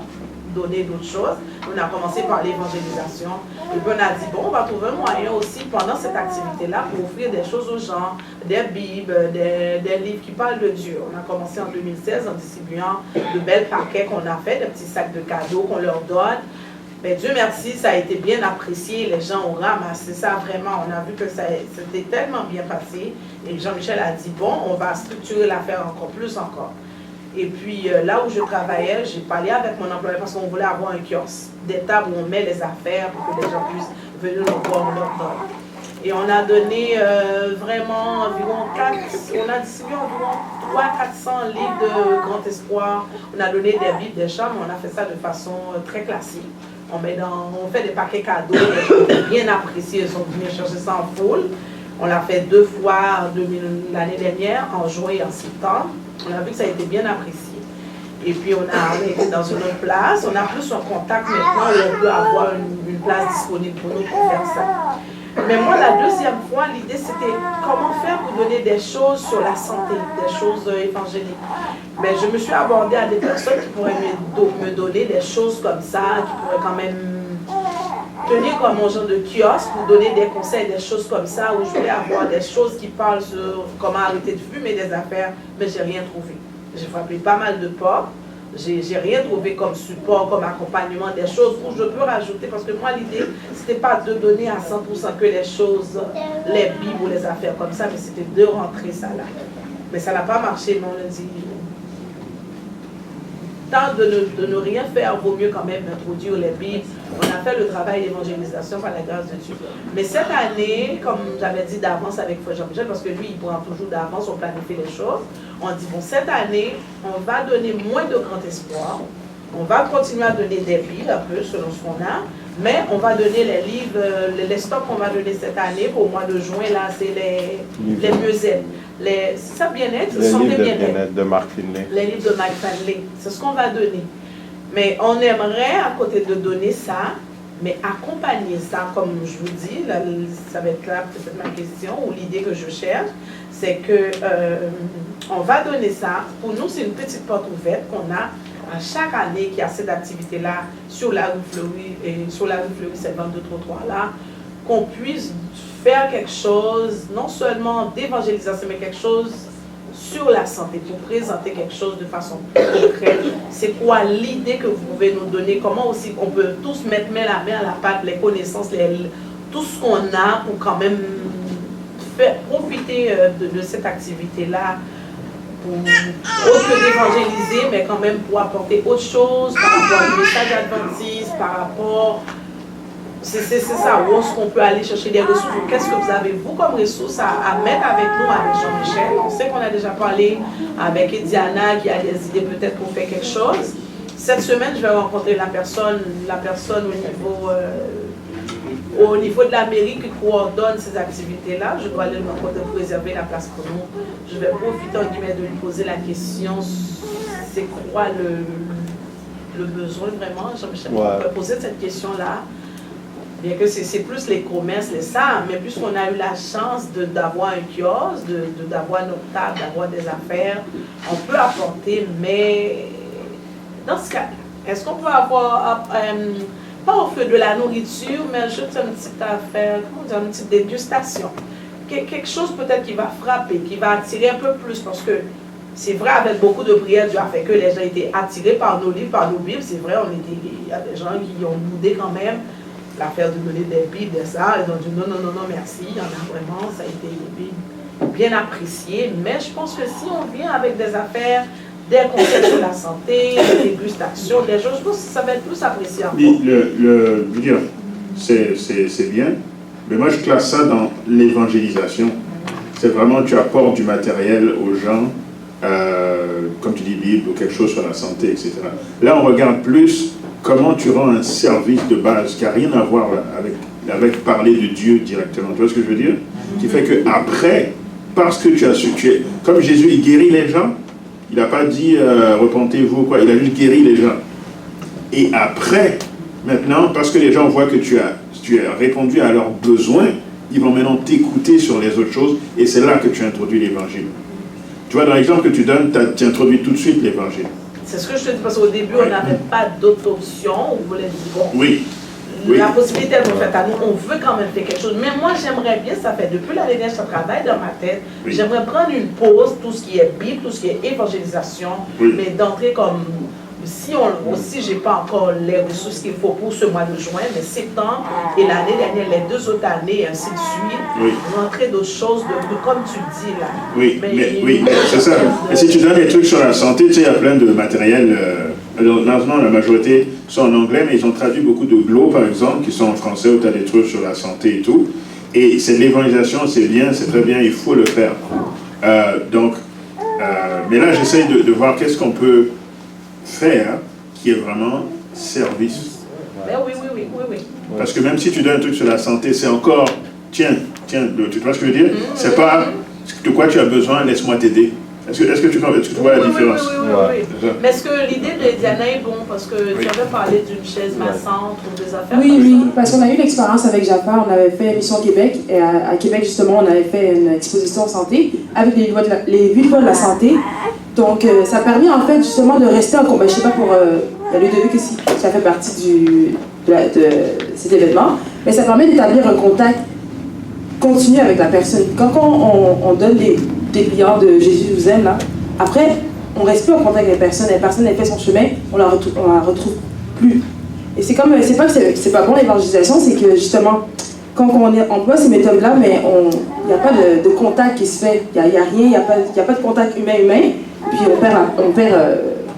donner d'autres choses. On a commencé par l'évangélisation. Et puis on a dit, bon, on va trouver un moyen aussi pendant cette activité-là pour offrir des choses aux gens, des bibles, des livres qui parlent de Dieu. On a commencé en 2016 en distribuant de belles paquets qu'on a fait, des petits sacs de cadeaux qu'on leur donne. Mais Dieu merci, ça a été bien apprécié, les gens ont ramassé ça vraiment, on a vu que c'était tellement bien passé. Et Jean-Michel a dit, bon, on va structurer l'affaire encore. Et puis là où je travaillais, j'ai parlé avec mon employeur parce qu'on voulait avoir un kiosque, des tables où on met les affaires pour que les gens puissent venir nous voir, on leur donne. Et on a donné vraiment environ on a distribué environ 300-400 livres de Grand Espoir. On a donné des bibles, des chambres, mais on a fait ça de façon très classique. On fait des paquets cadeaux, les gens ont bien apprécié, ils sont venus chercher ça en foule. On l'a fait 2 fois l'année dernière, en juin et en septembre. On a vu que ça a été bien apprécié. Et puis on été dans une autre place, on a plus un contact maintenant où on peut avoir une place disponible pour nous pour faire ça. Mais moi, la deuxième fois, l'idée c'était comment faire pour donner des choses sur la santé, des choses évangéliques. Mais je me suis abordée à des personnes qui pourraient me donner des choses comme ça, qui pourraient quand même tenir comme un genre de kiosque pour donner des conseils, des choses comme ça, où je voulais avoir des choses qui parlent sur comment arrêter de fumer des affaires, mais j'ai rien trouvé. J'ai frappé pas mal de portes. J'ai rien trouvé comme support, comme accompagnement, des choses où je peux rajouter, parce que moi l'idée, c'était pas de donner à 100% que les choses, les bibles ou les affaires comme ça, mais c'était de rentrer ça là. Mais ça n'a pas marché, mais on a dit, tant de ne rien faire, vaut mieux quand même introduire les bibles. On a fait le travail d'évangélisation par la grâce de Dieu. Mais cette année, comme j'avais dit d'avance avec Frère Jean-Michel, parce que lui, il prend toujours d'avance, on planifie les choses, on dit, bon, cette année, on va donner moins de Grand Espoir, on va continuer à donner des bibles, un peu, selon ce qu'on a, mais on va donner les livres, les stocks qu'on va donner cette année, pour le mois de juin, là, c'est les mieux-être. C'est ça, bien-être?
Les livres de bien-être de Mark Finley.
Les livres de Mark Finley, c'est ce qu'on va donner. Mais on aimerait, à côté de donner ça, mais accompagner ça, comme je vous dis, là, ça va être là peut-être ma question, ou l'idée que je cherche, c'est que on va donner ça. Pour nous, c'est une petite porte ouverte qu'on a à chaque année qu'il y a cette activité-là sur la rue Fleury, et sur la rue Fleury, c'est 22 trottoirs-là, qu'on puisse faire quelque chose, non seulement d'évangélisation, mais quelque chose sur la santé, pour présenter quelque chose de façon concrète. C'est quoi l'idée que vous pouvez nous donner? Comment aussi on peut tous mettre la main à la pâte, les connaissances, tout ce qu'on a pour quand même faire profiter de cette activité-là, autre que d'évangéliser, mais quand même pour apporter autre chose par rapport au message adventiste, par rapport... C'est ça, où est-ce qu'on peut aller chercher des ressources? Qu'est-ce que vous avez, vous, comme ressources à mettre avec nous, avec Jean-Michel? On sait qu'on a déjà parlé avec Ediana, qui a des idées peut-être pour faire quelque chose. Cette semaine, je vais rencontrer la personne au niveau de la mairie qui coordonne ces activités-là. Je dois aller le rencontrer pour réserver la place pour nous. Je vais profiter en guillemets de lui poser la question, c'est quoi le besoin vraiment? Jean-Michel, on peut poser cette question-là. Bien que c'est plus les commerces, mais puisqu'on a eu la chance d'avoir un kiosque, d'avoir nos tables, d'avoir des affaires, on peut apporter, mais dans ce cas, est-ce qu'on peut avoir, pas offrir de la nourriture, mais juste une petite affaire, comment dire, une petite dégustation, quelque chose peut-être qui va frapper, qui va attirer un peu plus, parce que c'est vrai, avec beaucoup de prières, Dieu a fait que les gens étaient attirés par nos livres, par nos Bibles, c'est vrai, il y a des gens qui ont boudé quand même l'affaire de donner des Bibles, de ça, ils ont dit non, merci, il y en a vraiment, ça a été bien apprécié, mais je pense que si on vient avec des affaires, des conseils sur la santé, des dégustations, des choses, je pense que ça va être plus apprécié.
Je veux dire, c'est bien, mais moi je classe ça dans l'évangélisation. C'est vraiment, tu apportes du matériel aux gens, comme tu dis, Bible ou quelque chose sur la santé, etc. Là, on regarde plus comment tu rends un service de base qui n'a rien à voir avec parler de Dieu directement. Tu vois ce que je veux dire? Qui fait que après, parce que tu as su, comme Jésus, il guérit les gens, il n'a pas dit repentez-vous, quoi, il a juste guéri les gens. Et après, maintenant, parce que les gens voient que tu as répondu à leurs besoins, ils vont maintenant t'écouter sur les autres choses, et c'est là que tu introduis l'évangile. Tu vois, dans l'exemple que tu donnes, tu introduis tout de suite l'évangile.
C'est ce que je te dis, parce qu'au début, on n'avait pas d'autre option. On voulait dire, bon,
Oui.
la possibilité est offerte à nous, on veut quand même faire quelque chose. Mais moi, j'aimerais bien, ça fait depuis l'année dernière, ça travaille dans ma tête.
Oui.
J'aimerais prendre une pause, tout ce qui est Bible, tout ce qui est évangélisation, mais d'entrer comme. Si j'ai pas encore les ressources qu'il faut pour ce mois de juin, mais septembre et l'année dernière, les 2 autres années, et ainsi de suite, rentrer d'autres choses, comme tu dis là.
Oui, mais c'est ça. Et si tu donnes des trucs sur la santé, tu sais, il y a plein de matériel. Maintenant, la majorité sont en anglais, mais ils ont traduit beaucoup de Glo, par exemple, qui sont en français, où tu as des trucs sur la santé et tout. Et c'est de l'évangélisation, c'est bien, c'est très bien, il faut le faire. Mais là, j'essaye de voir qu'est-ce qu'on peut faire qui est vraiment service.
Oui.
Parce que même si tu donnes un truc sur la santé, c'est encore, tiens, tu vois ce que je veux dire? C'est pas de quoi tu as besoin, laisse-moi t'aider. Est-ce que tu vois la différence?
Oui. Mais est-ce que l'idée de Diana est bon? Parce que tu avais parlé d'une chaise massante ou des affaires
Oui, parce qu'on a eu l'expérience avec Jaffa, on avait fait Mission Québec, et à Québec justement, on avait fait une exposition santé avec les 8 lois de la santé. Donc ça a permis en fait justement de rester en combat. Je ne sais pas pour Ludovic si ça fait partie de cet événement, mais ça permet d'établir un contact continu avec la personne. Quand on donne des clients de Jésus vous aime, là, après on reste plus en contact avec les personnes elle fait son chemin, on la retrouve plus. Et c'est comme, c'est pas que c'est pas bon l'évangélisation, c'est que justement, quand on emploie ces méthodes-là, mais il n'y a pas de contact qui se fait, il n'y a rien, il n'y a pas de contact humain, puis on perd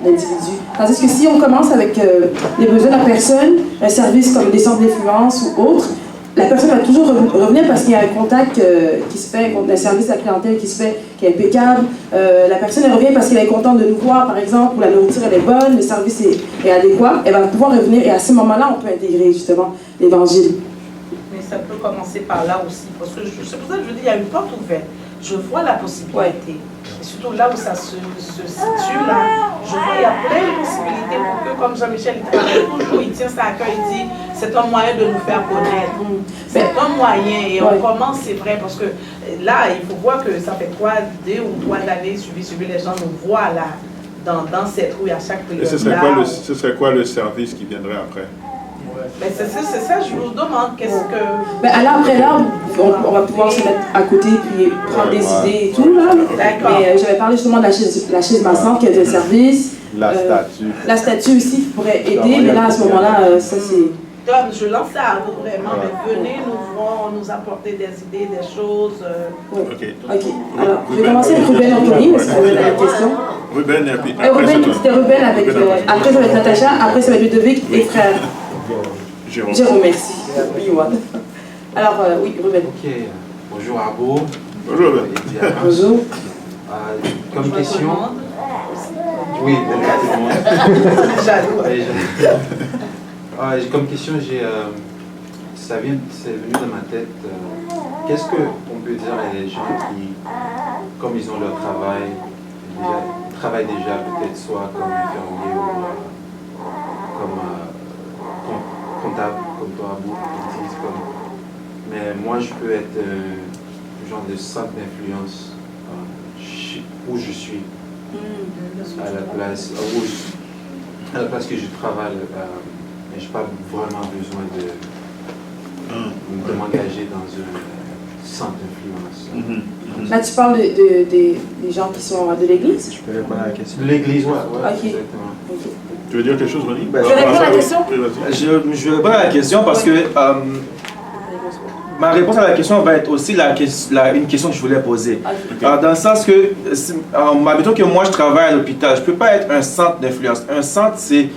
l'individu. Tandis que si on commence avec les besoins de la personne, un service comme des centres d'influence ou autre, la personne va toujours revenir parce qu'il y a un contact qui se fait, un service à la clientèle qui se fait, qui est impeccable. La personne elle revient parce qu'elle est contente de nous voir, par exemple, ou la nourriture elle est bonne, le service est adéquat. Elle va pouvoir revenir et à ce moment-là, on peut intégrer justement l'évangile.
Mais ça peut commencer par là aussi, parce que c'est pour ça que je dis il y a une porte ouverte. Je vois la possibilité. Et surtout là où ça se situe, là, je vois il y a plein de possibilités pour que, comme Jean-Michel, il travaille toujours, il tient ça à cœur, il dit c'est un moyen de nous faire connaître. C'est un moyen, et on commence, c'est vrai, parce que là, il faut voir que ça fait 2 ou 3 années, suivi, les gens nous voient là, dans cette rue à chaque période.
Et ce serait quoi le service qui viendrait après?
Mais c'est ça, je vous demande qu'est-ce que...
Après là, on va pouvoir se mettre à côté puis prendre des idées et tout là. Mais j'avais parlé justement de la chaise massante qui est un service.
La statue.
La statue aussi pourrait aider, mais là à ce moment-là, ça c'est...
Tom, je lance ça à vous vraiment, mais venez nous voir, nous apporter des idées, des choses.
Ok. Alors, je vais commencer avec Ruben Anthony, parce que Ruben a une question.
Ruben, et puis
c'était Ruben avec... après ça va être Natacha, après ça va être Ludovic et frère. Jérôme, merci. Alors, oui, Ruben.
Ok, bonjour Arbo.
Bonjour Ruben.
Bonjour.
Comme question... Oui, bonjour tout le monde. Comme question, c'est venu dans ma tête. Qu'est-ce qu'on peut dire à des gens qui, comme ils ont leur travail, travaillent déjà peut-être soit comme infirmier ou comme comptable, comme toi, mais moi je peux être genre de centre d'influence où je suis, à la place que je travaille, mais je n'ai pas vraiment besoin de m'engager dans un centre d'influence.
Là, tu parles des gens qui sont de l'église?
Je peux répondre à la question. L'église, ouais, exactement.
Okay.
Tu veux dire quelque chose, Ronnie?
Je vais répondre à la question.
Je vais répondre à la question parce que ma réponse à la question va être aussi une question que je voulais poser. Dans le sens que, admettons que moi je travaille à l'hôpital, je ne peux pas être un centre d'influence. Un centre, c'est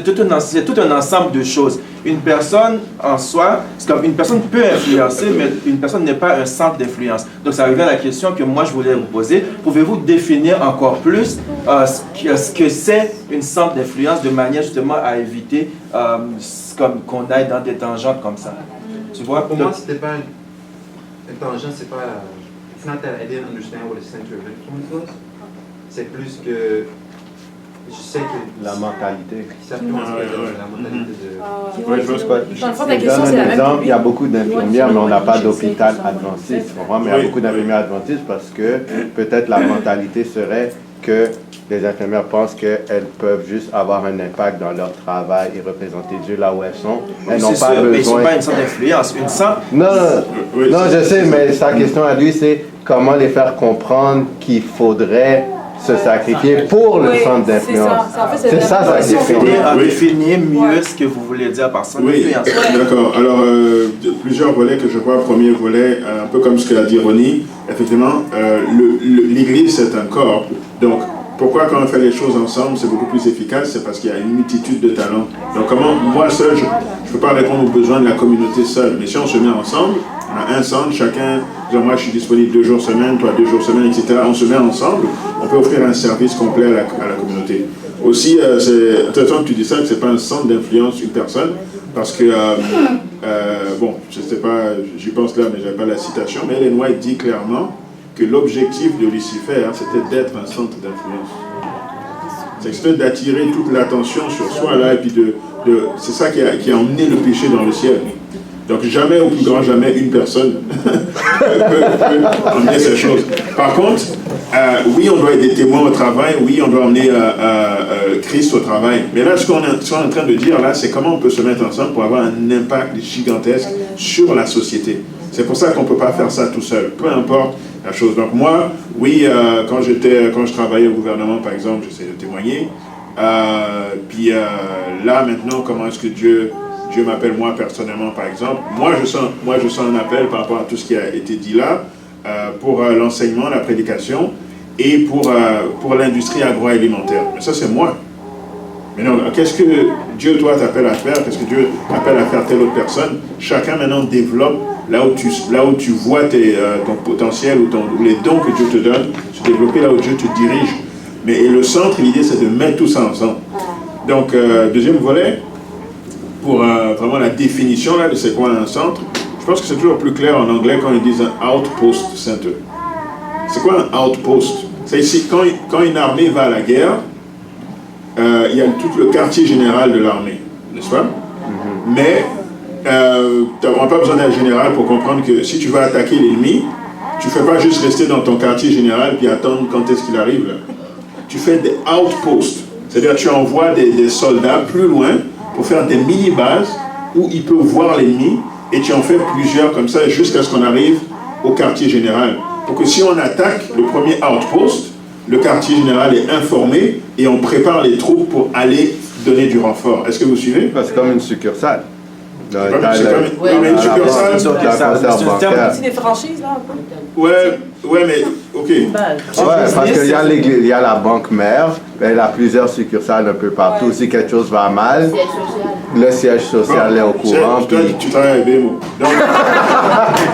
tout un ensemble de choses. Une personne en soi, c'est comme une personne peut influencer, mais une personne n'est pas un centre d'influence. Donc ça revient à la question que moi je voulais vous poser. Pouvez-vous définir encore plus ce que c'est une centre d'influence de manière justement à éviter qu'on aille dans des tangentes comme ça? Tu vois,
pour moi, c'était pas une tangente, c'est pas. It's not that I didn't understand what a center of influence was. C'est plus que je sais que
la mentalité.
Ça peut la mentalité de.
Oui, je vois ce que
dans le fond, ta question, c'est la même.
Il y a beaucoup d'infirmières, mais on n'a pas d'hôpital adventiste. Mais il y a beaucoup d'infirmières adventistes parce que peut-être la mentalité serait que les infirmières pensent qu'elles peuvent juste avoir un impact dans leur travail et représenter Dieu là où elles sont. Elles n'ont pas besoin...
Mais ils ne sont pas une centre d'influence.
Non, je sais, mais sa question à lui, c'est comment les faire comprendre qu'il faudrait se sacrifier pour le centre d'influence. C'est ça sa question.
Définir mieux ce que vous voulez dire par centre d'influence.
D'accord. Alors, plusieurs volets que je vois. Premier volet, un peu comme ce que a dit Ronnie, effectivement, l'Église, c'est un corps. Donc, pourquoi quand on fait les choses ensemble, c'est beaucoup plus efficace? C'est parce qu'il y a une multitude de talents. Donc comment, moi seul, je ne peux pas répondre aux besoins de la communauté seule. Mais si on se met ensemble, on a un centre, chacun, genre moi je suis disponible 2 jours semaine, toi 2 jours semaine, etc. On se met ensemble, on peut offrir un service complet à la communauté. Aussi, c'est intéressant que tu dis ça, que ce n'est pas un centre d'influence, une personne, parce que, bon, je ne sais pas, j'y pense là, mais je n'avais pas la citation, mais Ellen White dit clairement que l'objectif de Lucifer, c'était d'être un centre d'influence. C'est d'attirer toute l'attention sur soi, là, et puis c'est ça qui a emmené le péché dans le ciel. Donc jamais, au plus grand jamais, une personne peut emmener ces choses. Par contre, oui, on doit être des témoins au travail, oui, on doit emmener Christ au travail. Mais là, ce qu'on est en train de dire, là, c'est comment on peut se mettre ensemble pour avoir un impact gigantesque sur la société. C'est pour ça qu'on ne peut pas faire ça tout seul, peu importe la chose. Donc moi, oui, quand je travaillais au gouvernement, par exemple, j'essaie de témoigner. Puis là, maintenant, comment est-ce que Dieu m'appelle moi personnellement, par exemple. Moi, je sens un appel par rapport à tout ce qui a été dit là, pour l'enseignement, la prédication, et pour l'industrie agroalimentaire. Mais ça, c'est moi. Mais non, qu'est-ce que Dieu, toi, t'appelle à faire? Qu'est-ce que Dieu t'appelle à faire telle autre personne? Chacun maintenant développe là où tu vois ton potentiel ou les dons que Dieu te donne, se développer là où Dieu te dirige. Mais le centre, l'idée, c'est de mettre tout ça ensemble. Donc, deuxième volet, pour vraiment la définition là, de c'est quoi un centre, je pense que c'est toujours plus clair en anglais quand ils disent un outpost center. C'est quoi un outpost? C'est ici, quand une armée va à la guerre, il y a tout le quartier général de l'armée, n'est-ce pas? Mais on n'a pas besoin d'un général pour comprendre que si tu vas attaquer l'ennemi, tu ne fais pas juste rester dans ton quartier général puis attendre quand est-ce qu'il arrive là. Tu fais des outposts, c'est-à-dire tu envoies des soldats plus loin pour faire des mini-bases où ils peuvent voir l'ennemi et tu en fais plusieurs comme ça jusqu'à ce qu'on arrive au quartier général. Pour que si on attaque le premier outpost, le quartier général est informé et on prépare les troupes pour aller donner du renfort. Est-ce que vous suivez?
C'est comme une succursaale.
C'est comme une succursale.
C'est des franchises là un peu?
Ouais, mais ok.
Ouais, parce qu'il y a la banque mère, elle a plusieurs succursales un peu partout. Si quelque chose va mal, le siège social est au courant.
Toi, tu travailles avec BMO.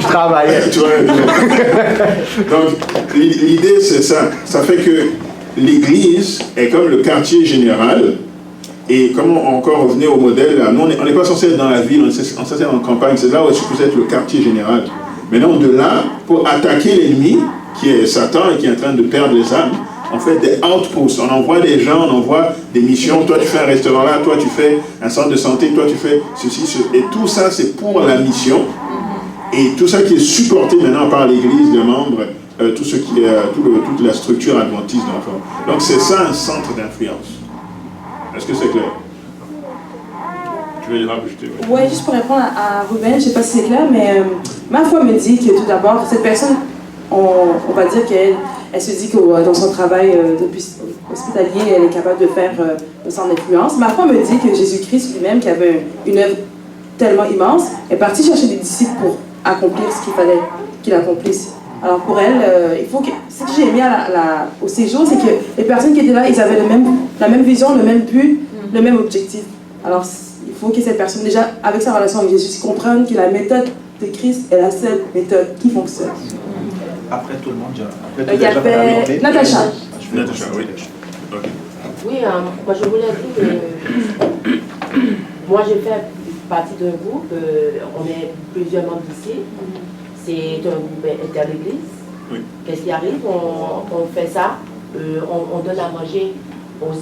Je travaillais.
Donc, l'idée, c'est ça. Ça fait que l'Église est comme le quartier général. Et comment encore revenir au modèle, là, nous, on n'est pas censé être dans la ville, on est censé être en campagne. C'est là où est-ce que vous êtes le quartier général. Maintenant, de là, pour attaquer l'ennemi, qui est Satan et qui est en train de perdre les âmes, on fait des outposts. On envoie des gens, on envoie des missions. Toi, tu fais un restaurant là, toi, tu fais un centre de santé, toi, tu fais ceci, ceci. Et tout ça, c'est pour la mission. Et tout ça qui est supporté maintenant par l'Église, les membres, tout ce qui est, toute la structure adventiste dans le fond. Donc, c'est ça un centre d'influence. Est-ce que c'est clair? Tu veux rajouter?
Oui, juste pour répondre à Ruben, je ne sais pas si c'est clair, mais ma foi me dit que tout d'abord, cette personne, on va dire qu'elle se dit que dans son travail hospitalier, elle est capable de faire le centre d'influence. Ma foi me dit que Jésus-Christ lui-même, qui avait une œuvre tellement immense, est parti chercher des disciples pour accomplir ce qu'il fallait qu'il accomplisse. Alors pour elle, il faut que, ce que j'ai mis au séjour, c'est que les personnes qui étaient là, ils avaient la même vision, le même but, le même objectif. Alors il faut que cette personne, déjà avec sa relation avec Jésus, comprenne que la méthode de Christ est la seule méthode qui fonctionne.
Après tout le monde,
il y avait Natacha.
Natacha, oui. Okay.
Oui, moi je voulais dire que moi j'ai fait partie d'un groupe, on est plusieurs membres ici. C'est un groupe inter-église. Oui. Qu'est-ce qui arrive? On fait ça, on donne à manger aux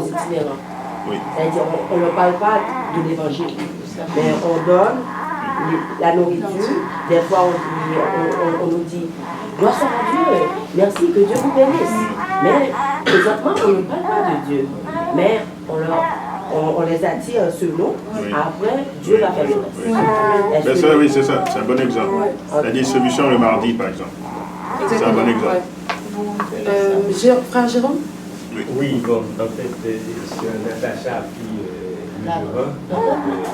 itinérants. Oui. C'est-à-dire, on ne parle pas de l'évangile, mais on donne la nourriture. Des fois, on nous dit, gloire soit à Dieu, merci, que Dieu vous bénisse. Mais présentement, on ne parle pas de Dieu, mais on les attire sur nous. Après, Dieu va faire le reste.
Oui, c'est ça, c'est un bon exemple. La distribution le mardi, par exemple. C'est un bon exemple.
Frère Jérôme?
Oui, bon, en fait, sur Natacha, puis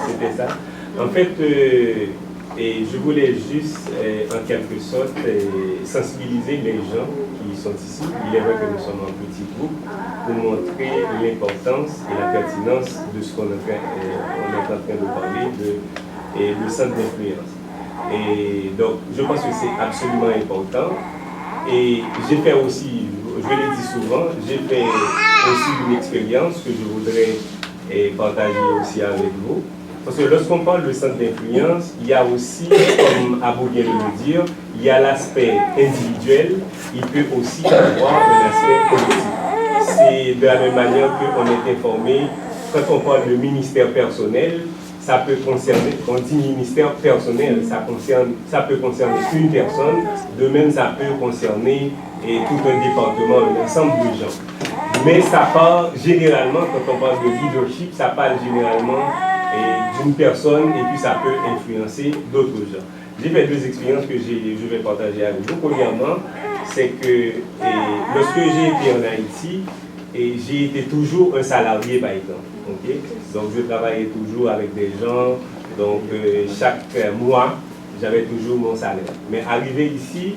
c'était ça. En fait, et je voulais juste, en quelque sorte, sensibiliser les gens qui sont ici. Il est vrai que nous sommes un petit groupe pour montrer l'importance et la pertinence de ce qu'on est en train de parler, le centre d'influence. Et donc, je pense que c'est absolument important. Et j'ai fait aussi, je l'ai dit souvent, j'ai fait aussi une expérience que je voudrais partager aussi avec vous. Parce que lorsqu'on parle de centre d'influence, il y a aussi, comme Abou vient de le dire, il y a l'aspect individuel, il peut aussi avoir un aspect collectif. C'est de la même manière qu'on est informé, quand on parle de ministère personnel, ça peut concerner, on dit ministère personnel, ça peut concerner une personne, de même ça peut concerner tout un département, un ensemble de gens. Mais ça parle généralement, quand on parle de leadership, ça parle généralement d'une personne et puis ça peut influencer d'autres gens. J'ai fait deux expériences que je vais partager avec vous. Premièrement, c'est que lorsque j'ai été en Haïti, j'ai été toujours un salarié par exemple. Okay? Donc je travaillais toujours avec des gens, donc chaque mois, j'avais toujours mon salaire. Mais arrivé ici,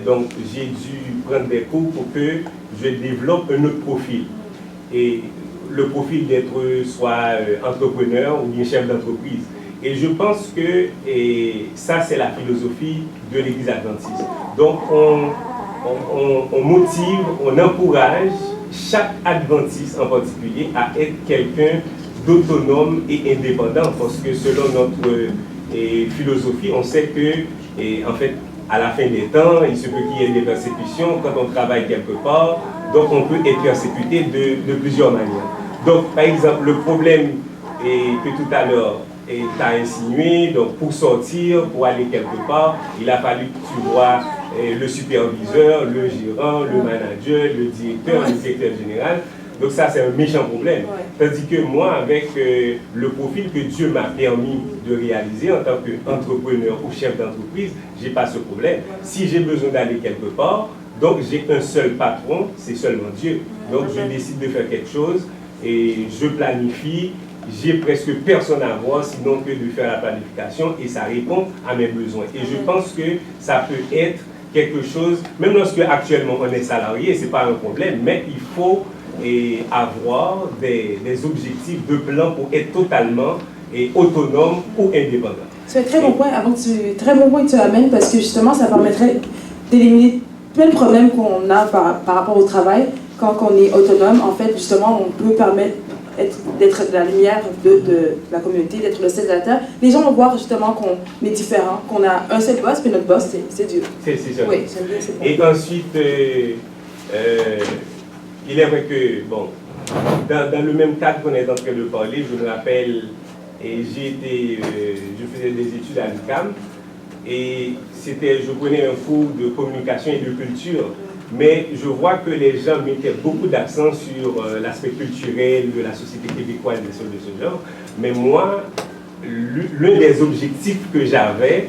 donc j'ai dû prendre des cours pour que je développe un autre profil. Et le profil d'être soit entrepreneur ou bien chef d'entreprise. Et je pense que ça, c'est la philosophie de l'Église adventiste. Donc, on motive, on encourage chaque adventiste en particulier à être quelqu'un d'autonome et indépendant. Parce que selon notre philosophie, on sait que, en fait, à la fin des temps, il se peut qu'il y ait des persécutions quand on travaille quelque part. Donc, on peut être persécuté de plusieurs manières. Donc, par exemple, le problème que tout à l'heure tu as insinué, donc pour sortir, pour aller quelque part, il a fallu que tu vois le superviseur, le gérant, le manager, le directeur général. Donc ça, c'est un méchant problème. Tandis que moi, avec le profil que Dieu m'a permis de réaliser en tant qu'entrepreneur ou chef d'entreprise, je n'ai pas ce problème. Si j'ai besoin d'aller quelque part, donc j'ai un seul patron, c'est seulement Dieu. Donc je décide de faire quelque chose et je planifie. J'ai presque personne à voir sinon que de faire la planification et ça répond à mes besoins. Et je pense que ça peut être quelque chose, même lorsque actuellement on est salarié, ce n'est pas un problème, mais il faut avoir des objectifs de plan pour être totalement autonome ou indépendant.
C'est un très bon point, très bon point que tu amènes parce que justement ça permettrait d'éliminer plein de problèmes qu'on a par rapport au travail. Quand on est autonome, en fait, justement, on peut permettre d'être la lumière de la communauté, d'être le sel de la terre. Les gens vont voir justement qu'on est différent, qu'on a un seul boss, mais notre boss, c'est Dieu.
C'est ça.
Oui, j'aime bien cette
Et ensuite, il est vrai que, bon, dans le même cadre qu'on est en train de parler, je me rappelle, je faisais des études à l'UQAM, et je prenais un cours de communication et de culture. Mais je vois que les gens mettaient beaucoup d'accent sur l'aspect culturel de la société québécoise et des choses de ce genre. Mais moi, l'un des objectifs que j'avais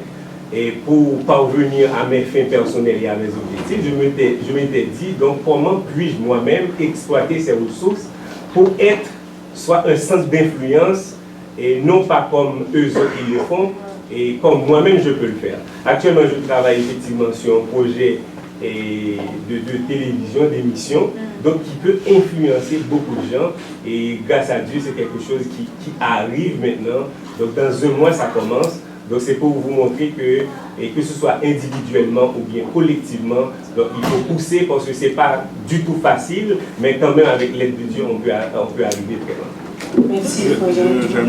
pour parvenir à mes fins personnelles et à mes objectifs, je m'étais dit, donc comment puis-je moi-même exploiter ces ressources pour être soit un centre d'influence et non pas comme eux autres ils le font et comme moi-même je peux le faire. Actuellement, je travaille effectivement sur un projet de télévision, d'émission, donc qui peut influencer beaucoup de gens et grâce à Dieu c'est quelque chose qui arrive maintenant, donc dans un mois ça commence, donc c'est pour vous montrer que ce soit individuellement ou bien collectivement, donc il faut pousser parce que c'est pas du tout facile, mais quand même avec l'aide de Dieu on peut arriver très loin.
Merci.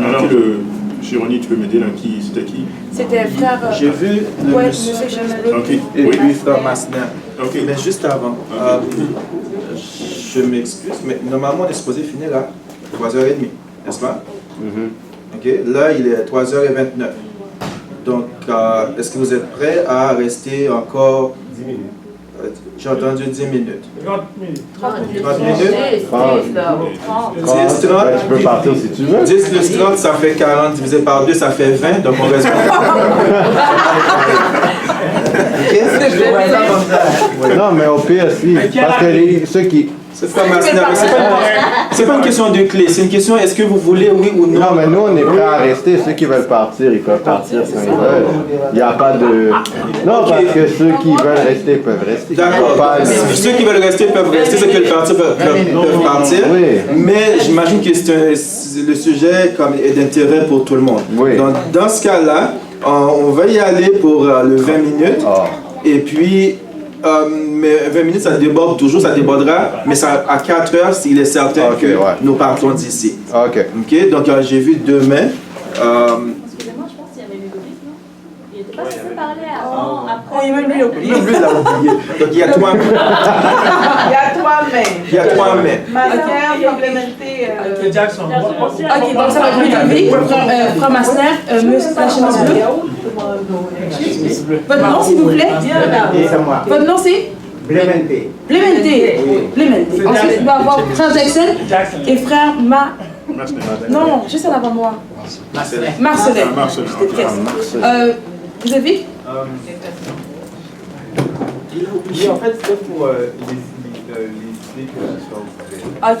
Alors Chironi, tu peux m'aider là, c'était qui?
C'était frère...
J'ai vu le monsieur et puis frère Masner. Mais juste avant, je m'excuse, mais normalement on est supposé finir à 3h30, n'est-ce pas? Ok, là il est 3h29. Donc, est-ce que vous êtes prêts à rester encore
10 minutes?
J'ai entendu 10 minutes.
30 minutes.
30 minutes?
10, 30. Tu peux partir si tu veux.
10 plus 30, ça fait 40. Divisé par 2, ça fait 20. Donc on reste.
Non, mais au pire, si. Parce que ceux qui.
C'est pas une question de clé, c'est une question est-ce que vous voulez oui ou non.
Non, mais nous on est prêts à rester. Ceux qui veulent partir, ils peuvent partir quand ils veulent. Il n'y a pas de. Non, parce que ceux qui veulent rester peuvent rester.
D'accord. Ceux qui veulent rester peuvent rester, ceux qui veulent partir peuvent partir.
Oui.
Mais j'imagine que le sujet est d'intérêt pour tout le monde.
Oui.
Donc dans ce cas-là, on va y aller pour le 20 minutes. Et puis. Mais 20 minutes, ça déborde toujours, ça débordera, mais ça, à 4 heures, il est certain que nous partons d'ici.
Ok.
Donc j'ai vu demain.
Excusez-moi, je pense qu'il y avait Ludovic, non? Il n'était pas censé parler avant, après.
Même lui, il a oublié.
Même lui, il a oublié. Donc il y a 3 mais. Il y a 3 mais.
Masner, complémenté.
Ok, donc ça va être Ludovic, Frère Masner, la chemise bleue. Votre nom, s'il vous plaît?
C'est moi.
Votre nom, c'est?
Blemente.
Ensuite, il va y avoir Frère Jackson et Frère Non, juste en avant moi. Marcelin. Je déteste. Ludovic?
Oui, en fait, c'est pour les que la soeur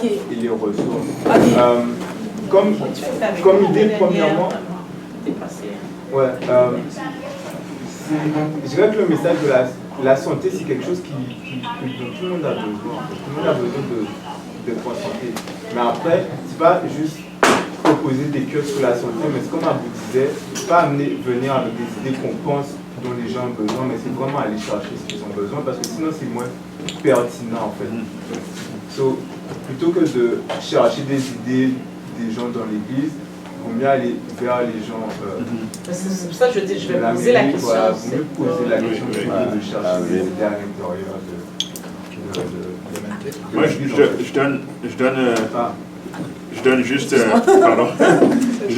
et les ressources. Comme idée, premièrement, ouais, je dirais que le message de la santé, c'est quelque chose dont tout le monde a besoin. Tout le monde a besoin d'être en santé. Mais après, c'est pas juste proposer des cures sur la santé, mais c'est comme vous disait, pas venir avec des idées qu'on pense dont les gens ont besoin, mais c'est vraiment aller chercher ce qu'ils ont besoin, parce que sinon c'est moins pertinent en fait. So, plutôt que de chercher des idées des gens dans l'église, il vaut mieux aller vers les gens.
C'est pour ça que je dis, je vais poser la question.
Voilà, vous mieux poser la question plutôt que de chercher des idées à l'intérieur de
Moi, je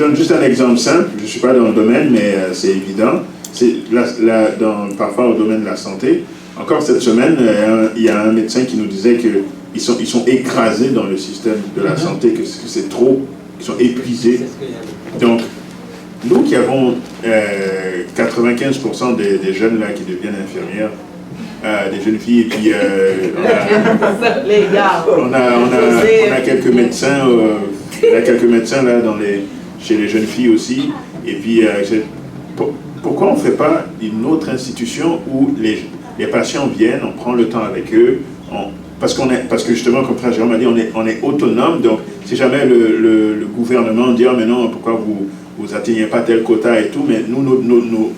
donne juste un exemple simple. Je ne suis pas dans le domaine, mais c'est évident. C'est parfois au domaine de la santé. Encore cette semaine, il y a un médecin qui nous disait qu'ils sont écrasés dans le système de la santé, que c'est trop, qu'ils sont épuisés. Donc, nous qui avons 95% des jeunes là qui deviennent infirmières, des jeunes filles, et puis on a quelques médecins, là chez les jeunes filles aussi, et puis pourquoi on ne fait pas une autre institution où les patients viennent, on prend le temps avec eux, parce que justement, comme Frère Jérôme a dit, on est autonome, donc si jamais le gouvernement dit « Ah mais non, pourquoi vous atteignez pas tel quota et tout », mais nous,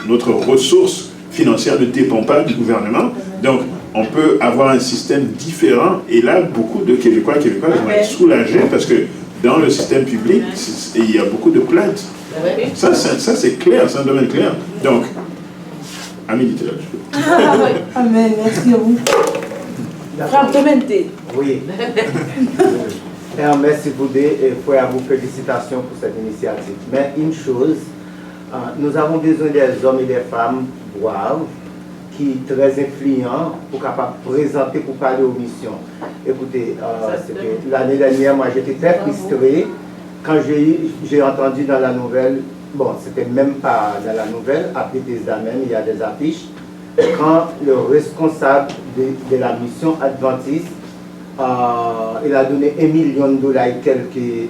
notre ressource financière ne dépend pas du gouvernement, donc on peut avoir un système différent, et là, beaucoup de Québécois vont être soulagés, parce que dans le système public, il y a beaucoup de plaintes. Ça c'est clair, c'est un domaine clair. Donc, Amélie, tu es là.
Amen, merci à vous. Frère Clemente.
Oui. Père, merci pour et frère, vous félicitations pour cette initiative. Mais une chose, nous avons besoin des hommes et des femmes braves, qui sont très influents pour capables de présenter, pour parler aux missions. Écoutez, l'année dernière, moi j'étais très frustré quand j'ai entendu dans la nouvelle, bon, c'était même pas dans la nouvelle, à Bethesda même, il y a des affiches, quand le responsable de la mission adventiste, il a donné $1 million et quelques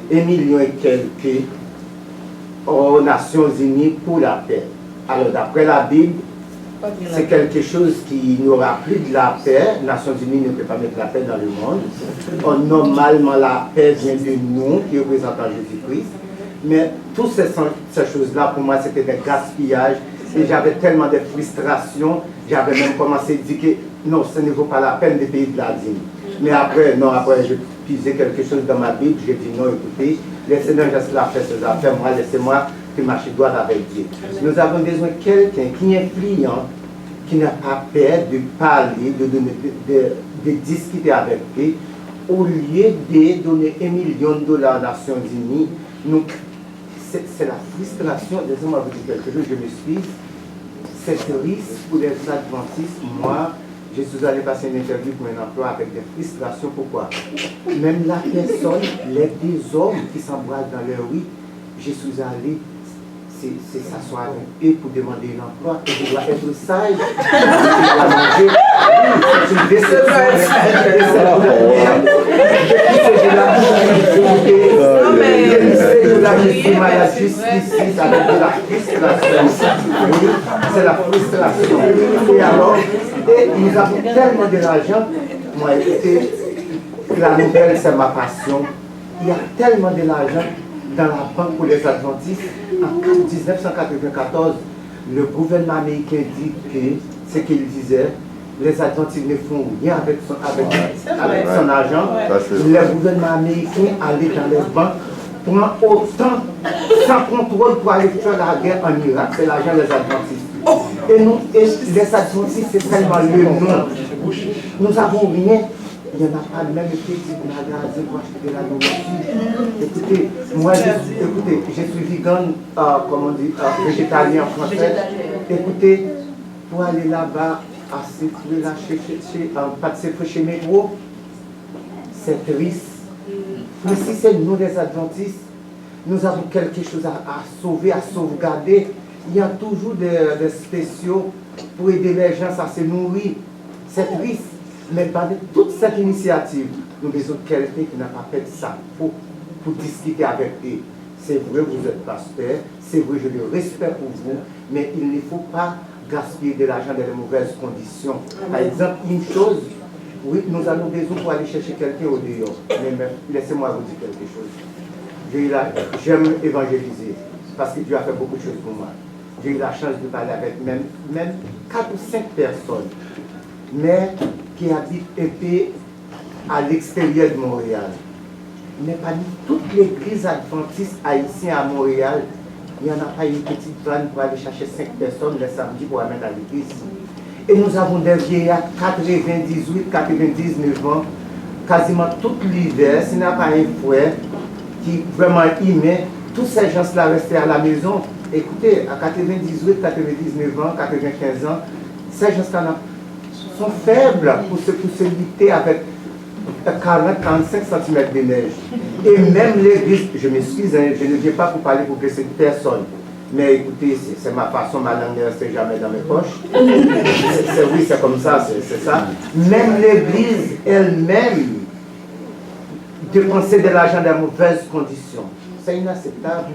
aux Nations Unies pour la paix. Alors d'après la Bible, c'est quelque chose qui n'aura plus de la paix. Les Nations Unies ne peuvent pas mettre la paix dans le monde. Normalement, la paix vient de nous, qui représentons Jésus-Christ. Mais toutes ces choses-là, pour moi, c'était des gaspillages. Et j'avais tellement de frustration, j'avais même commencé à dire que non, ce ne vaut pas la peine de payer de la dîme. Mais après, je pisais quelque chose dans ma Bible, j'ai dit non, écoutez, laissez-moi juste la faire ses affaires, moi, laissez-moi que marcher droit avec Dieu. Nous avons besoin de quelqu'un qui est influent, qui n'a pas peur de parler, de discuter avec eux, au lieu de donner $1 million aux Nations Unies. C'est la frustration. Laissez-moi vous dire quelque chose, je m'excuse. C'est triste pour les adventistes. Moi, Je suis allé passer une interview pour un emploi avec des frustrations. Pourquoi? Même la personne, les deux hommes qui s'embrassent dans leur rue, je suis allé s'asseoir avec eux pour demander un emploi et je dois être sage. Je dois manger. C'est une déception. C'est la frustration. Et alors, nous avons tellement de l'argent. Moi, écoutez, la nouvelle, c'est ma passion. Il y a tellement de l'argent dans la banque pour les adventistes. En 1994, le gouvernement américain dit que ce qu'il disait, les adventistes ne font rien avec son argent. Le gouvernement américain allait dans les banques, prend autant, sans contrôle, pour aller faire la guerre en Irak. C'est l'argent des adventistes. Et nous, les adventistes, c'est tellement le nom. Nous n'avons rien. Il n'y en a pas même un petit magasin pour acheter de la nourriture. Écoutez, moi, je suis vegan, comme on dit, végétalien en français. Écoutez, pour aller là-bas, à chez Métro, c'est triste. Mais si c'est nous les adventistes, nous avons quelque chose à sauver, à sauvegarder. Il y a toujours des spéciaux pour aider les gens à se nourrir. C'est triste. Mais par toute cette initiative, nous avons quelqu'un qui n'a pas fait ça pour discuter avec eux. C'est vrai, vous êtes pasteur, c'est vrai, je le respecte pour vous, mais il ne faut pas gaspiller de l'argent dans de mauvaises conditions. Par exemple, une chose, oui, nous avons besoin pour aller chercher quelqu'un au dehors. Mais laissez-moi vous dire quelque chose. J'aime évangéliser, parce que Dieu a fait beaucoup de choses pour moi. J'ai eu la chance de parler avec même 4 ou 5 personnes, mais qui habitent un peu à l'extérieur de Montréal. Mais parmi toutes les églises adventistes haïtiennes à Montréal, il n'y en a pas une petite vanne pour aller chercher 5 personnes le samedi pour amener à l'église. Et nous avons des vieillards 98, 99 ans, quasiment tout l'hiver, s'il n'y a pas un frère qui vraiment aimait, tous ces gens-là restaient à la maison. Écoutez, à 98, 99 ans, 95 ans, ces gens-là sont faibles pour se lutter avec 40-45 cm de neige. Et même l'église, je m'excuse, je ne viens pas pour parler pour blesser personne. Mais écoutez, c'est ma façon, ma langue ne reste jamais dans mes poches. Oui, c'est comme ça, c'est ça. Même l'église elle-même dépenser de l'argent dans de mauvaises conditions. C'est inacceptable.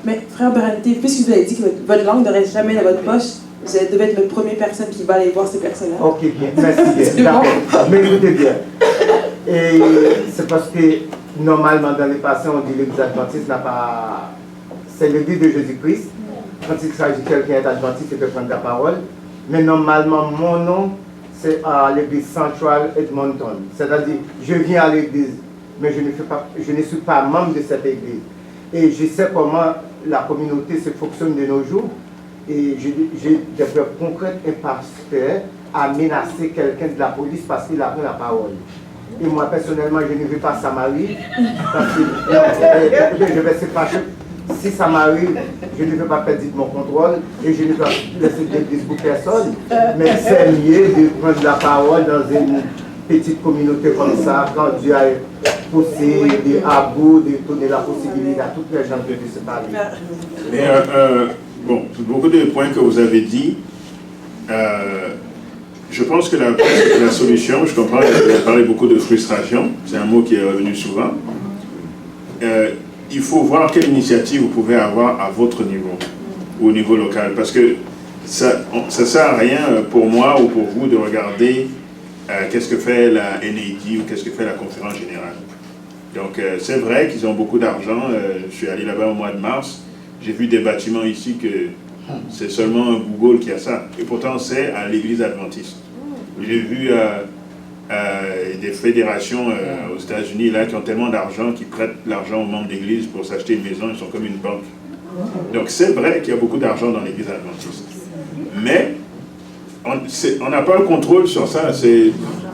Mais frère Berente, puisque vous avez dit que votre langue ne reste jamais dans votre poche, vous devez être la première personne qui va aller voir ces personnes-là.
Ok, bien, merci bien. D'accord. Mais écoutez bien. Et c'est parce que normalement dans les passés, on dit que l'église adventiste n'a pas. C'est l'église de Jésus-Christ. Quand il s'agit de quelqu'un d'adventiste, il peut prendre la parole. Mais normalement, mon nom, c'est à l'église Central Edmonton. C'est-à-dire, je viens à l'église, mais je ne suis pas membre de cette église. Et je sais comment la communauté se fonctionne de nos jours. Et j'ai des preuves concrètes. Un pasteur a menacé quelqu'un de la police parce qu'il a pris la parole. Et moi, personnellement, je ne veux pas que ça m'arrive. Parce que je vais se fâcher. Si ça m'arrive, je ne veux pas perdre mon contrôle et je ne veux pas laisser d'église pour personne. Mais c'est mieux de prendre la parole dans une petite communauté comme ça, quand Dieu a poussé à bout, de donner la possibilité à toutes les gens de se parler.
Mais bon, beaucoup de points que vous avez dit, je pense que la solution, je comprends, vous avez parlé beaucoup de frustration, c'est un mot qui est revenu souvent. Il faut voir quelle initiative vous pouvez avoir à votre niveau, au niveau local, parce que ça ne sert à rien pour moi ou pour vous de regarder qu'est-ce que fait la NAD ou qu'est-ce que fait la conférence générale. Donc c'est vrai qu'ils ont beaucoup d'argent, je suis allé là-bas au mois de mars, j'ai vu des bâtiments ici que c'est seulement Google qui a ça, et pourtant c'est à l'église adventiste. J'ai vu des fédérations aux États-Unis là qui ont tellement d'argent qu'ils prêtent l'argent aux membres d'église pour s'acheter une maison, ils sont comme une banque. Donc c'est vrai qu'il y a beaucoup d'argent dans l'église adventiste. Mais on n'a pas le contrôle sur ça.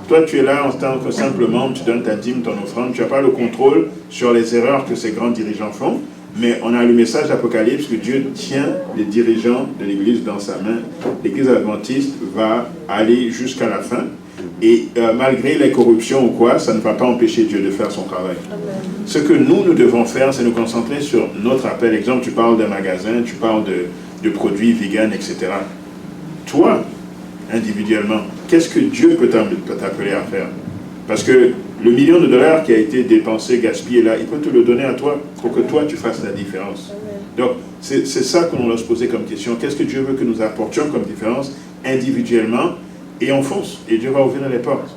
Toi tu es là en tant que simple membre, tu donnes ta dîme, ton offrande, tu n'as pas le contrôle sur les erreurs que ces grands dirigeants font. Mais on a le message d'Apocalypse que Dieu tient les dirigeants de l'Église dans sa main. L'Église adventiste va aller jusqu'à la fin. Et malgré les corruptions ou quoi, ça ne va pas empêcher Dieu de faire son travail. Ce que nous devons faire, c'est nous concentrer sur notre appel. Exemple, tu parles d'un magasin, tu parles de produits vegan, etc. Toi, individuellement, qu'est-ce que Dieu peut t'appeler à faire? Parce que le $1 million qui a été dépensé, gaspillé là, il peut te le donner à toi pour que toi, tu fasses la différence. Donc, c'est ça qu'on doit se poser comme question. Qu'est-ce que Dieu veut que nous apportions comme différence individuellement? Et on fonce, et Dieu va ouvrir les portes.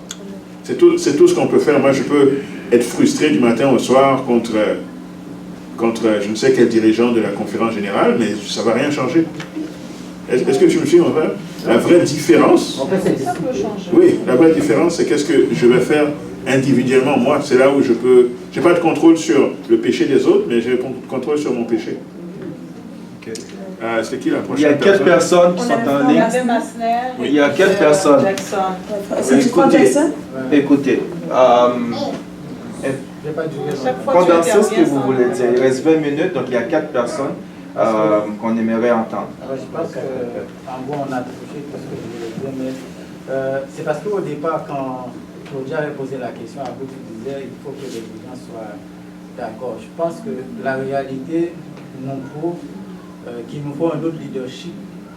C'est tout ce qu'on peut faire. Moi, je peux être frustré du matin au soir contre je ne sais quel dirigeant de la conférence générale, mais ça ne va rien changer. Est-ce que tu me suis en vrai? La vraie différence, oui, la vraie différence, c'est qu'est-ce que je vais faire individuellement. Moi, c'est là où je peux... Je n'ai pas de contrôle sur le péché des autres, mais j'ai le contrôle sur mon péché.
Okay.
C'est qui la prochaine?
Il y a 4 personnes qui sont en ligne.
Oui.
Il y a 4 personnes. Écoutez, condensez ce que vous voulez dire. Il reste 20 minutes, donc il y a 4 personnes qu'on aimerait entendre.
Alors, je pense qu'en gros, on a touché tout ce que je voulais dire, mais c'est parce qu'au départ, quand Claudia avait posé la question, à vous, tu disais il faut que les dirigeants soient d'accord. Je pense que la réalité nous prouve qu'il nous faut un autre leadership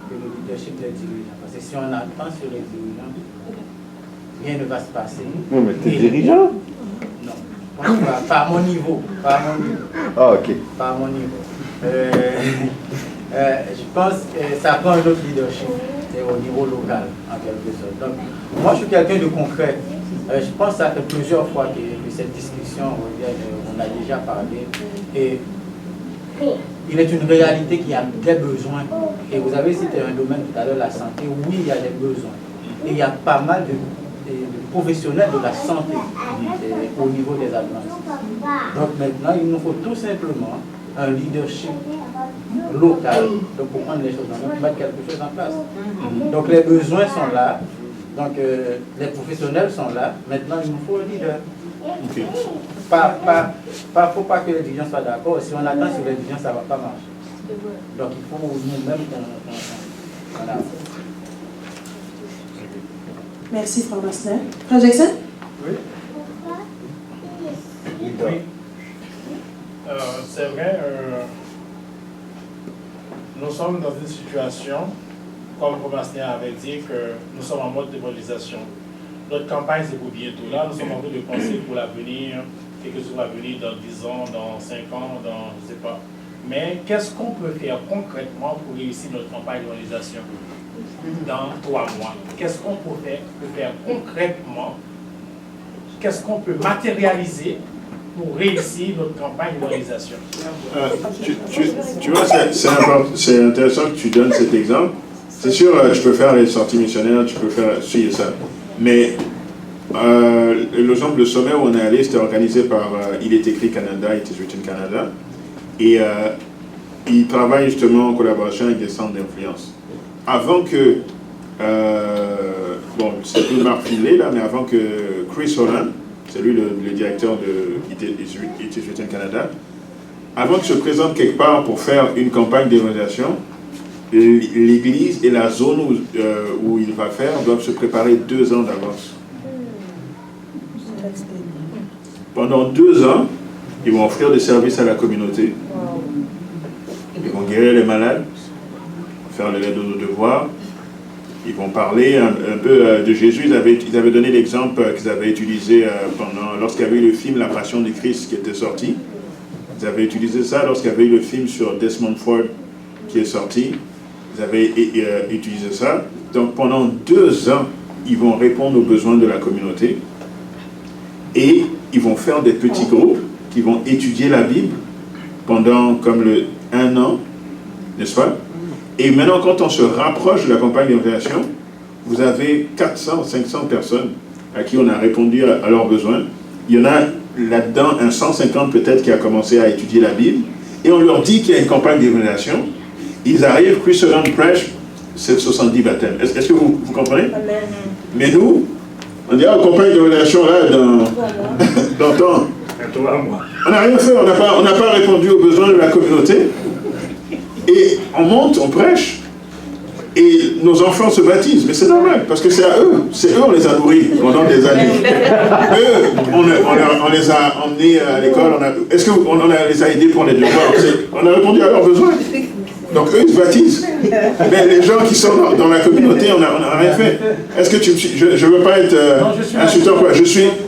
que le leadership des dirigeants. Parce que si on attend sur les dirigeants, rien ne va se passer.
Oui, mais t'es dirigeant?
Non. Pas à mon niveau. Pas à mon niveau.
Ah, ok.
Pas à mon niveau. Je pense que ça prend un autre leadership au niveau local, en quelque sorte. Donc, moi, je suis quelqu'un de concret. Je pense que ça fait plusieurs fois que cette discussion, on a déjà parlé. Et il est une réalité qui a des besoins. Et vous avez cité un domaine tout à l'heure, la santé. Oui, il y a des besoins. Et il y a pas mal de professionnels de la santé au niveau des adventistes. Donc maintenant, il nous faut tout simplement un leadership local pour prendre les choses en main, pour mettre quelque chose en place. Donc les besoins sont là, donc les professionnels sont là, maintenant il nous faut un leader. Okay. Faut pas que les dirigeants soient d'accord, si on attend sur les dirigeants, ça ne va pas marcher. Donc il faut nous-mêmes qu'on avance.
Merci, Frère Bastien. Frère Jackson?
Oui. C'est vrai, nous sommes dans une situation, comme Frère Bastien avait dit, que nous sommes en mode de mobilisation. Notre campagne, c'est pour bientôt. Là, nous sommes en train de penser pour l'avenir, quelque chose va venir dans 10 ans, dans 5 ans, dans je ne sais pas. Mais qu'est-ce qu'on peut faire concrètement pour réussir notre campagne de mobilisation dans 3 mois? Qu'est-ce qu'on peut faire concrètement? Qu'est-ce qu'on peut matérialiser pour réussir notre campagne de mobilisation?
Tu vois, c'est intéressant que tu donnes cet exemple. C'est sûr, tu peux faire les sorties missionnaires, tu peux faire ci et ça. Mais l'exemple, le sommet où on est allé, c'était organisé par Il est écrit Canada, It is Written Canada. Et il travaille justement en collaboration avec des centres d'influence. Avant que, bon, c'est plus Marc Finlay là, mais avant que Chris Holland, c'est lui le directeur de It is Written Canada, avant qu'il se présente quelque part pour faire une campagne d'évangélisation, l'église et la zone où il va faire doivent se préparer 2 ans d'avance. Pendant 2 ans, ils vont offrir des services à la communauté. Ils vont guérir les malades, faire le l'aide aux devoirs. Ils vont parler un peu de Jésus. Ils avaient donné l'exemple qu'ils avaient utilisé lorsqu'il y avait eu le film La Passion du Christ qui était sorti. Ils avaient utilisé ça lorsqu'il y avait eu le film sur Desmond Ford qui est sorti. Ils avaient utilisé ça. Donc pendant 2 ans, ils vont répondre aux besoins de la communauté. Et ils vont faire des petits groupes qui vont étudier la Bible pendant comme 1 an, n'est-ce pas? Et maintenant, quand on se rapproche de la campagne d'évangélisation, vous avez 400, 500 personnes à qui on a répondu à leurs besoins. Il y en a là-dedans un 150 peut-être qui a commencé à étudier la Bible. Et on leur dit qu'il y a une campagne d'évangélisation. Ils arrivent, Chris Holland prêche, c'est 70 baptêmes. Est-ce que vous comprenez? Mais nous, on dit, campagne d'évangélisation là, dans temps. On n'a rien fait, on n'a pas répondu aux besoins de la communauté. Et on monte, on prêche, et nos enfants se baptisent. Mais c'est normal, parce que c'est à eux. C'est eux, on les a nourris pendant des années. Eux, on les a emmenés à l'école. Est-ce qu'on les a aidés pour les devoirs? On a répondu à leurs besoins. Donc eux, ils se baptisent. Mais les gens qui sont dans la communauté, on n'a rien fait. Est-ce que je ne veux pas être insultant, quoi.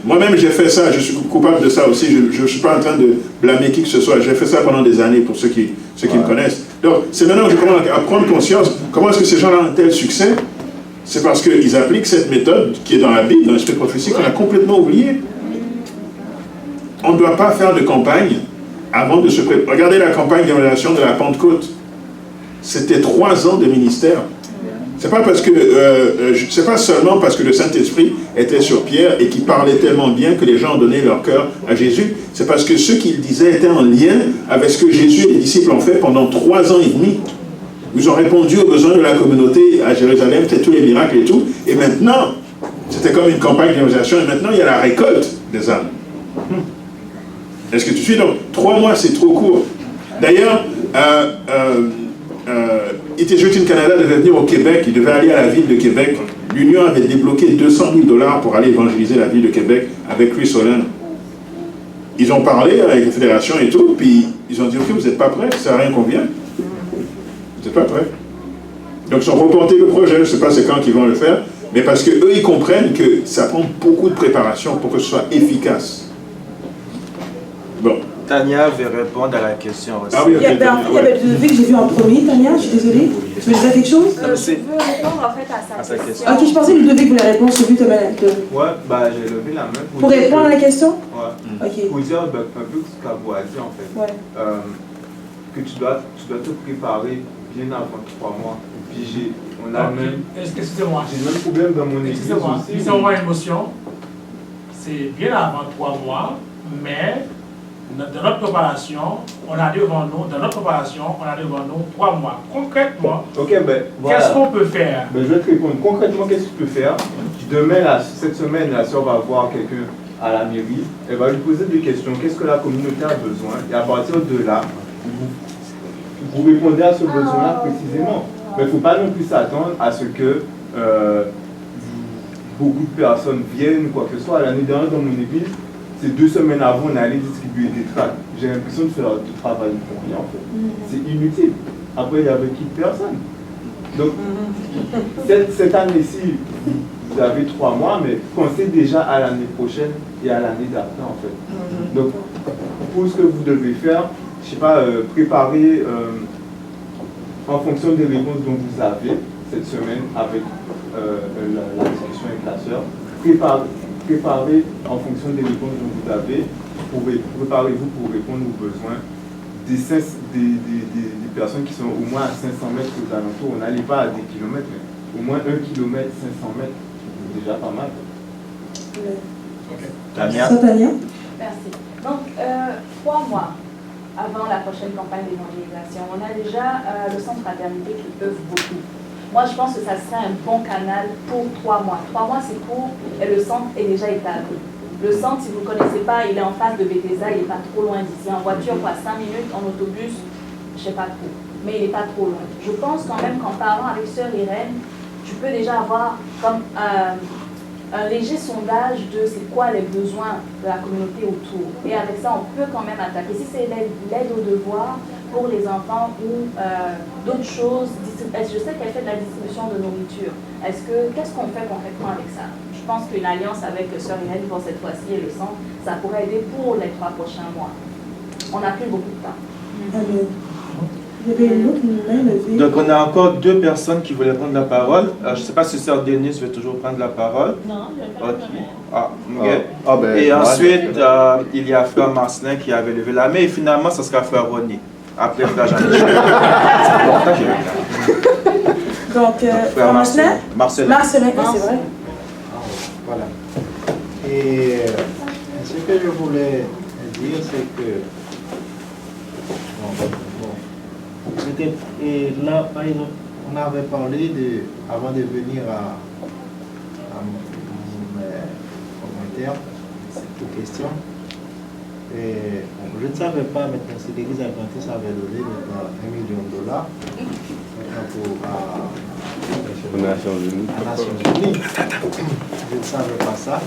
Moi-même, j'ai fait ça. Je suis coupable de ça aussi. Je ne suis pas en train de blâmer qui que ce soit. J'ai fait ça pendant des années pour ceux qui me connaissent. Donc, c'est maintenant que je commence à prendre conscience. Comment est-ce que ces gens-là ont un tel succès? C'est parce qu'ils appliquent cette méthode qui est dans la Bible, dans l'esprit prophétique, qu'on a complètement oublié. On ne doit pas faire de campagne avant de se préparer. Regardez la campagne d'évaluation de la Pentecôte. C'était 3 ans de ministère. C'est pas parce que c'est pas seulement parce que le Saint-Esprit était sur Pierre et qu'il parlait tellement bien que les gens ont donné leur cœur à Jésus. C'est parce que ce qu'il disait était en lien avec ce que Jésus et les disciples ont fait pendant 3 ans et demi. Ils ont répondu aux besoins de la communauté à Jérusalem, c'était tous les miracles et tout. Et maintenant, c'était comme une campagne d'évangélisation. Et maintenant, il y a la récolte des âmes. Est-ce que tu suis? Donc, 3 mois, c'est trop court. D'ailleurs, IT Canada devait venir au Québec, il devait aller à la ville de Québec. L'Union avait débloqué 200 000 $ pour aller évangéliser la ville de Québec avec Chris Olin. Ils ont parlé avec la fédération et tout, puis ils ont dit, ok, vous n'êtes pas prêts, ça n'a rien qu'on vienne. Vous n'êtes pas prêts. Donc ils ont reporté le projet, je ne sais pas c'est quand qu'ils vont le faire, mais parce qu'eux, ils comprennent que ça prend beaucoup de préparation pour que ce soit efficace. Bon.
Tania veut répondre à la question aussi.
Il y avait le devis que j'ai vu en premier, Tania, je suis désolée. Tu veux dire quelque chose?
Je veux répondre en fait à sa question.
Ok, je pensais que le devis voulait répondre, j'ai vu ta main.
Ouais, bah j'ai levé la main
pour répondre à la question?
Ouais.
Ok.
Pour dire un peu ce qu'Abou a dit en fait.
Ouais.
Que tu dois te préparer bien avant 3 mois. Puis on a même.
Excusez-moi.
J'ai le même problème dans mon église aussi.
Excusez-moi, émotion. C'est bien avant 3 mois, mais dans notre préparation, on a devant nous 3 mois. Concrètement, qu'est-ce qu'on peut faire?
Je vais te répondre. Concrètement, qu'est-ce que tu peux faire? Demain, cette semaine, la soeur va voir quelqu'un à la mairie. Elle va lui poser des questions. Qu'est-ce que la communauté a besoin? Et à partir de là, vous répondez à ce besoin-là précisément. Mais il ne faut pas non plus s'attendre à ce que beaucoup de personnes viennent ou quoi que ce soit. L'année dernière, dans mon église, c'est 2 semaines avant, on est allé distribuer des tracts. J'ai l'impression de faire du travail pour rien, en fait. C'est inutile. Après, il y avait qui de personne. Donc, cette année-ci, vous avez 3 mois, mais pensez déjà à l'année prochaine et à l'année d'après, en fait. Donc, pour ce que vous devez faire, je ne sais pas, préparer en fonction des réponses dont vous avez cette semaine avec la discussion avec la sœur. Préparez en fonction des réponses dont vous avez, préparez-vous pour répondre aux besoins des personnes qui sont au moins à 500 mètres aux alentours. On n'allait pas à des kilomètres, mais au moins 1 kilomètre, 500 mètres, c'est déjà pas mal.
Tania.
Merci. Donc, 3 mois avant la prochaine campagne d'évangélisation, on a déjà le centre fraternité qui œuvre beaucoup. Moi, je pense que ça serait un bon canal pour 3 mois. 3 mois, c'est court et le centre est déjà établi. Le centre, si vous ne connaissez pas, il est en face de Bethesda, il n'est pas trop loin d'ici. En voiture, quoi, 5 minutes, en autobus, je ne sais pas trop. Mais il n'est pas trop loin. Je pense quand même qu'en parlant avec Sœur Irène, tu peux déjà avoir comme un léger sondage de c'est quoi les besoins de la communauté autour. Et avec ça, on peut quand même attaquer. Si c'est l'aide aux devoirs pour les enfants ou d'autres choses, je sais qu'elle fait de la distribution de nourriture. Qu'est-ce qu'on fait concrètement avec ça? Je pense qu'une alliance avec Sœur Irène pour cette fois-ci et le centre, ça pourrait aider pour les 3 prochains mois. On n'a plus beaucoup de temps.
Donc on a encore 2 personnes qui voulaient prendre la parole. Je ne sais pas si Sœur Denise veut toujours prendre la parole.
Non, je vais
pas. Et ensuite, il y a Frère Marcelin qui avait levé la main et finalement, ce sera Frère Ronnie. Après Frère Jean-Michel.
Donc, Frère Marcelin. Marcelin, c'est vrai.
Voilà. Et ce que je voulais dire, c'est que et là, par exemple, on avait parlé avant de venir à mon commentaire, cette question,
Et je ne savais pas maintenant si l'Église adventiste avait donné maintenant $1 million maintenant
aux Nations Unies.
Je ne savais pas ça.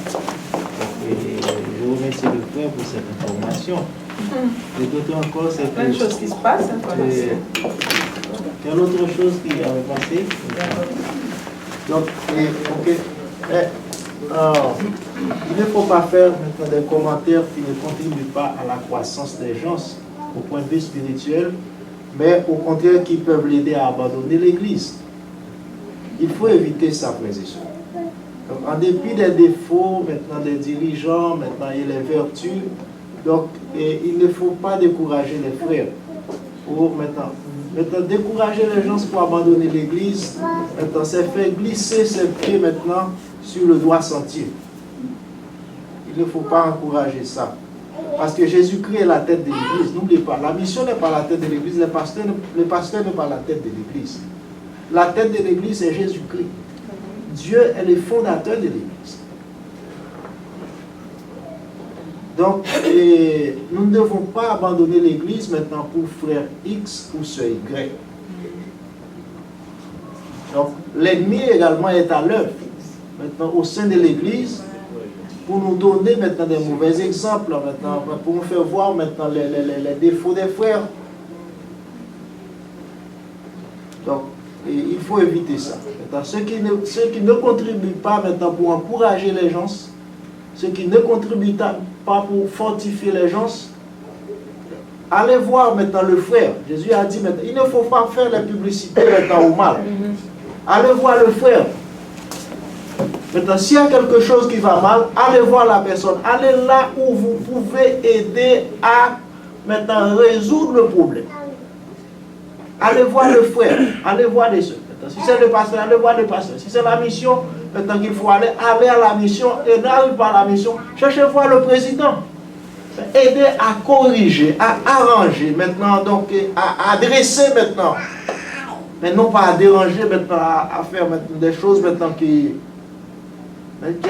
Et je remercie le frère pour cette information. Et d'autant encore, c'est
plein de choses qui se passent.
Quelle autre chose qui avait passé? Donc, il ne faut pas faire maintenant des commentaires qui ne contribuent pas à la croissance des gens au point de vue spirituel, mais au contraire qui peuvent l'aider à abandonner l'Église. Il faut éviter ça, frères et sœurs. Donc, en dépit des défauts maintenant des dirigeants, maintenant et les vertus, donc il ne faut pas décourager les frères pour maintenant décourager les gens pour abandonner l'Église. Maintenant, c'est faire glisser ses pieds maintenant sur le droit sentier. Il ne faut pas encourager ça. Parce que Jésus-Christ est la tête de l'Église. N'oubliez pas, la mission n'est pas la tête de l'Église, le pasteur n'est pas la tête de l'Église. La tête de l'Église, c'est Jésus-Christ. Dieu est le fondateur de l'Église. Donc, nous ne devons pas abandonner l'Église maintenant pour frère X ou sœur Y. Donc, l'ennemi également est à l'œuvre maintenant au sein de l'Église pour nous donner maintenant des mauvais exemples, maintenant, pour nous faire voir maintenant les défauts des frères. Donc, il faut éviter ça. Maintenant, ceux qui ne contribuent pas maintenant pour encourager les gens, ceux qui ne contribuent pas pour fortifier les gens, allez voir maintenant le frère. Jésus a dit maintenant, il ne faut pas faire la publicité maintenant au mal. Allez voir le frère. Maintenant, s'il y a quelque chose qui va mal, allez voir la personne. Allez là où vous pouvez aider à maintenant résoudre le problème. Allez voir le frère, allez voir les soeurs. Si c'est le pasteur, allez voir le pasteur. Si c'est la mission, maintenant qu'il faut aller à la mission et n'arrive pas à la mission, cherchez voir le président. Aider à corriger, à arranger maintenant, donc à adresser maintenant. Mais non pas à déranger maintenant, à faire maintenant des choses maintenant qui